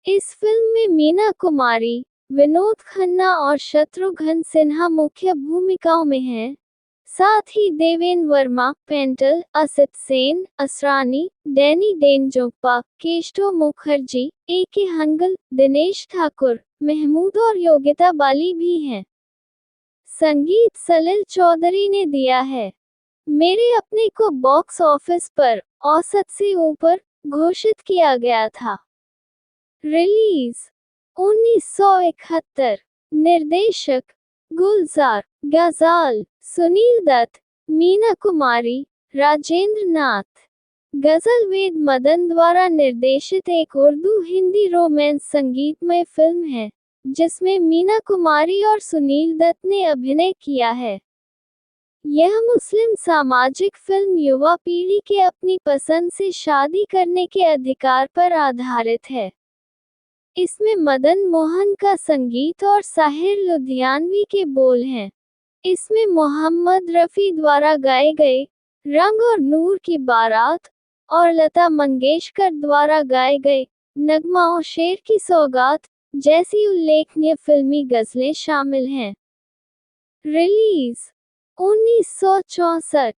Speaker 1: इस फिल्म में मीना कुमारी, विनोद खन्ना और शत्रुघ्न सिन्हा मुख्य भूमिकाओं में हैं। साथ ही देवेंद्र वर्मा, पेंटल, असित सेन, असरानी, डैनी डेंजोप्पा, केशव मुखर्जी, ए.के. हंगल, दिनेश ठाकुर, महमूद और योगिता बाली भी हैं। संगीत सलिल चौधरी ने दिया है। मेरे अपने को बॉक्स ऑफिस पर औसत से ऊपर घोषित किया गया था। रिलीज 1971। निर्देशक गुलजार गजाल, सुनील दत्त, मीना कुमारी, राजेंद्र नाथ। गजल वेद मदन द्वारा निर्देशित एक उर्दू हिंदी रोमांस संगीतमय फिल्म है, जिसमें मीना कुमारी और सुनील दत्त ने अभिनय किया है। यह मुस्लिम सामाजिक फिल्म युवा पीढ़ी के अपनी पसंद से शादी करने के अधिकार पर आधारित है। इसमें मदन मोहन का संगीत और साहिर लुधियानवी के बोल हैं। इसमें मोहम्मद रफ़ी द्वारा गाए गए रंग और नूर की बारात और लता मंगेशकर द्वारा गाए गए नगमा और शेर की सौगात जैसी उल्लेखनीय फिल्मी गज़लें शामिल हैं। रिलीज 1964।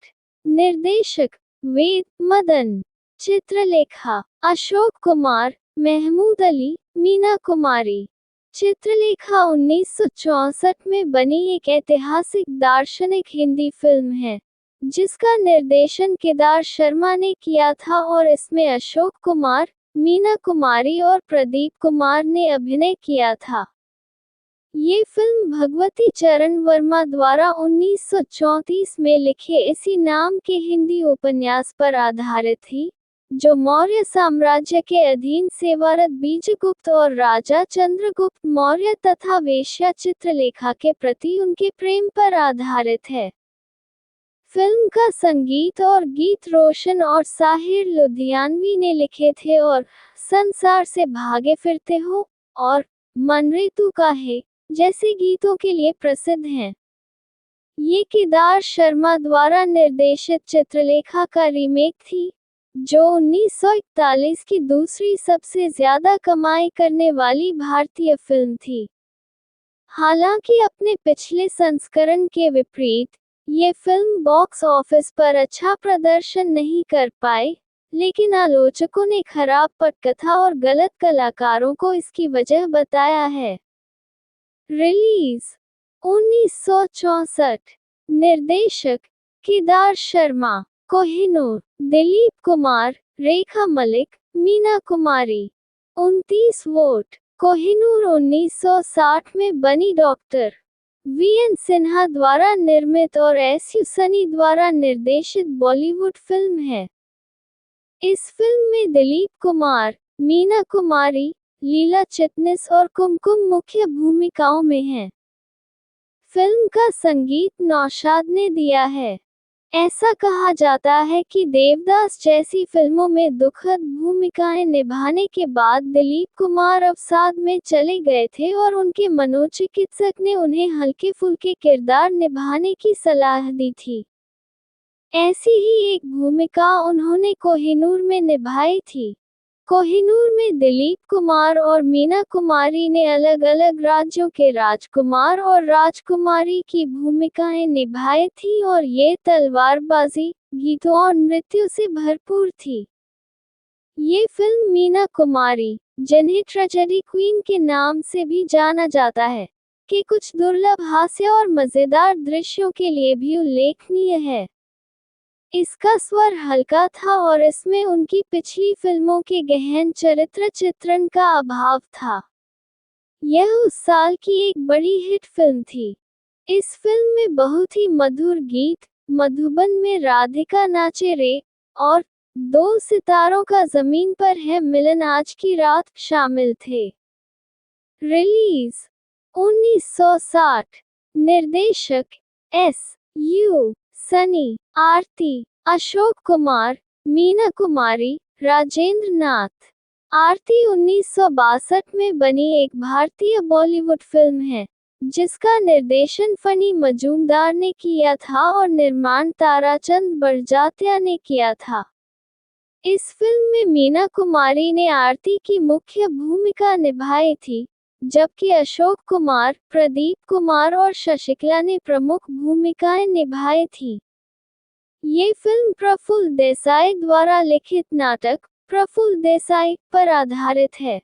Speaker 1: निर्देशक वेद मदन। चित्रलेखा अशोक कुमार, महमूद अली, मीना कुमारी। चित्रलेखा 1964 में बनी एक ऐतिहासिक दार्शनिक हिंदी फिल्म है, जिसका निर्देशन केदार शर्मा ने किया था और इसमें अशोक कुमार, मीना कुमारी और प्रदीप कुमार ने अभिनय किया था। ये फिल्म भगवती चरण वर्मा द्वारा 1934 में लिखे इसी नाम के हिंदी उपन्यास पर आधारित थी, जो मौर्य साम्राज्य के अधीन सेवारत बीजगुप्त और राजा चंद्रगुप्त मौर्य तथा वेश्या चित्रलेखा के प्रति उनके प्रेम पर आधारित है। फिल्म का संगीत और गीत रोशन और साहिर लुधियानवी ने लिखे थे और संसार से भागे फिरते हो और मन रे तू काहे जैसे गीतों के लिए प्रसिद्ध हैं। ये केदार शर्मा द्वारा निर्देशित चित्रलेखा का रीमेक थी, जो 1941 की दूसरी सबसे ज्यादा कमाई करने वाली भारतीय फिल्म थी। हालांकि अपने पिछले संस्करण के विपरीत, ये फिल्म बॉक्स ऑफिस पर अच्छा प्रदर्शन नहीं कर पाई, लेकिन आलोचकों ने खराब पटकथा और गलत कलाकारों को इसकी वजह बताया है। रिलीज 1964। निर्देशक केदार शर्मा, कोहिनूर, दिलीप कुमार, रेखा मलिक, मीना कुमारी। 29 वोट। कोहिनूर 1960 में बनी डॉक्टर वी.एन. सिन्हा द्वारा निर्मित और एस.यू. सनी द्वारा निर्देशित बॉलीवुड फिल्म है। इस फिल्म में दिलीप कुमार, मीना कुमारी, लीला चिटनिस और कुमकुम मुख्य भूमिकाओं में हैं। फिल्म का संगीत नौशाद ने दिया है। ऐसा कहा जाता है कि देवदास जैसी फिल्मों में दुखद भूमिकाएं निभाने के बाद दिलीप कुमार अवसाद में चले गए थे और उनके मनोचिकित्सक ने उन्हें हल्के फुल्के किरदार निभाने की सलाह दी थी। ऐसी ही एक भूमिका उन्होंने कोहिनूर में निभाई थी। कोहिनूर में दिलीप कुमार और मीना कुमारी ने अलग अलग राज्यों के राजकुमार और राजकुमारी की भूमिकाएं निभाई थी और ये तलवारबाजी, गीतों और नृत्यों से भरपूर थी। ये फिल्म मीना कुमारी, जिन्हें ट्रेजेडी क्वीन के नाम से भी जाना जाता है, के कुछ दुर्लभ हास्य और मजेदार दृश्यों के लिए भी उल्लेखनीय है। इसका स्वर हल्का था और इसमें उनकी पिछली फिल्मों के गहन चरित्र चित्रण का अभाव था। यह उस साल की एक बड़ी हिट फिल्म थी। इस फिल्म में बहुत ही मधुर गीत, मधुबन में राधिका नाचे रे और 2 सितारों का जमीन पर है मिलन आज की रात शामिल थे। रिलीज 1960। निर्देशक एस.यू. सनी, आरती, अशोक कुमार, मीना कुमारी, राजेंद्र नाथ। आरती 1962 में बनी एक भारतीय बॉलीवुड फिल्म है, जिसका निर्देशन फनी मजूमदार ने किया था और निर्माण ताराचंद बड़जात्या ने किया था। इस फिल्म में मीना कुमारी ने आरती की मुख्य भूमिका निभाई थी, जबकि अशोक कुमार, प्रदीप कुमार और शशिकला ने प्रमुख भूमिकाएं निभाई थी। ये फिल्म प्रफुल्ल देसाई द्वारा लिखित नाटक प्रफुल्ल देसाई पर आधारित है।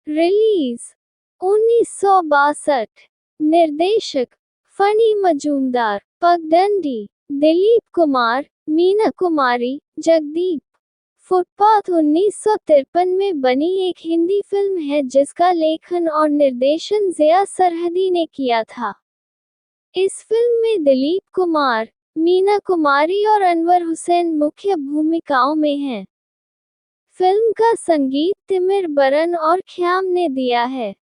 Speaker 1: रिलीज 1962। निर्देशक फनी मजूमदार, पगडंडी, दिलीप कुमार, मीना कुमारी, जगदीप। फुटपाथ 1953 में बनी एक हिंदी फिल्म है जिसका लेखन और निर्देशन ज़िया सरहदी ने किया था। इस फिल्म में दिलीप कुमार, मीना कुमारी और अनवर हुसैन मुख्य भूमिकाओं में हैं। फिल्म का संगीत तिमिर बरन और ख्याम ने दिया है।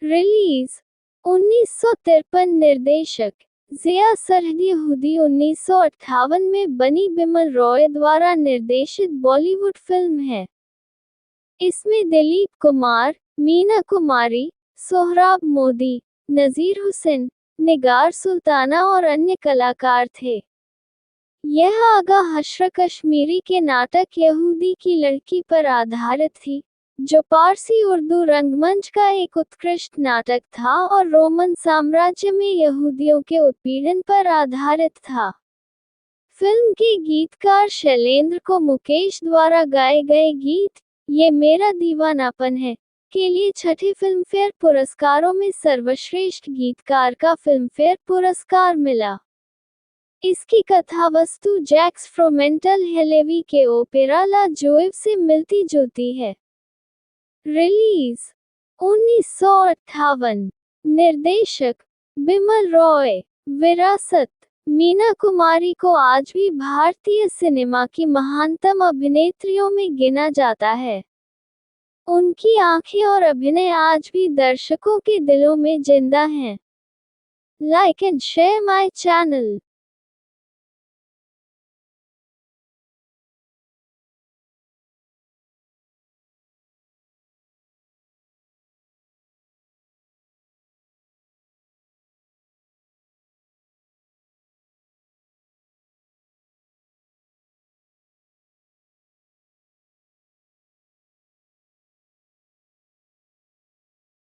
Speaker 1: रिलीज 1953। निर्देशक ज़िया सरहदी। हुदी 1958 में बनी बिमल रॉय द्वारा निर्देशित बॉलीवुड फिल्म है। इसमें दिलीप कुमार, मीना कुमारी, सोहराब मोदी, नज़ीर हुसैन, निगार सुल्ताना और अन्य कलाकार थे। यह आगा हश्र कश्मीरी के नाटक यहूदी की लड़की पर आधारित थी, जो पारसी उर्दू रंगमंच का एक उत्कृष्ट नाटक था और रोमन साम्राज्य में यहूदियों के उत्पीड़न पर आधारित था। फिल्म के गीतकार शैलेंद्र को मुकेश द्वारा गाए गए गीत "ये मेरा दीवानापन है" के लिए छठे फिल्मफेयर पुरस्कारों में सर्वश्रेष्ठ गीतकार का फिल्मफेयर पुरस्कार मिला। इसकी कथावस्तु जैक्स फ्रोमेंटल हेलेवी के ओपेरा ला जोएव से मिलती जुलती है। रिलीज 1958। निर्देशक बिमल रॉय। विरासत। मीना कुमारी को आज भी भारतीय सिनेमा की महानतम अभिनेत्रियों में गिना जाता है। उनकी आंखें और अभिनय आज भी दर्शकों के दिलों में जिंदा हैं। Like and share my channel.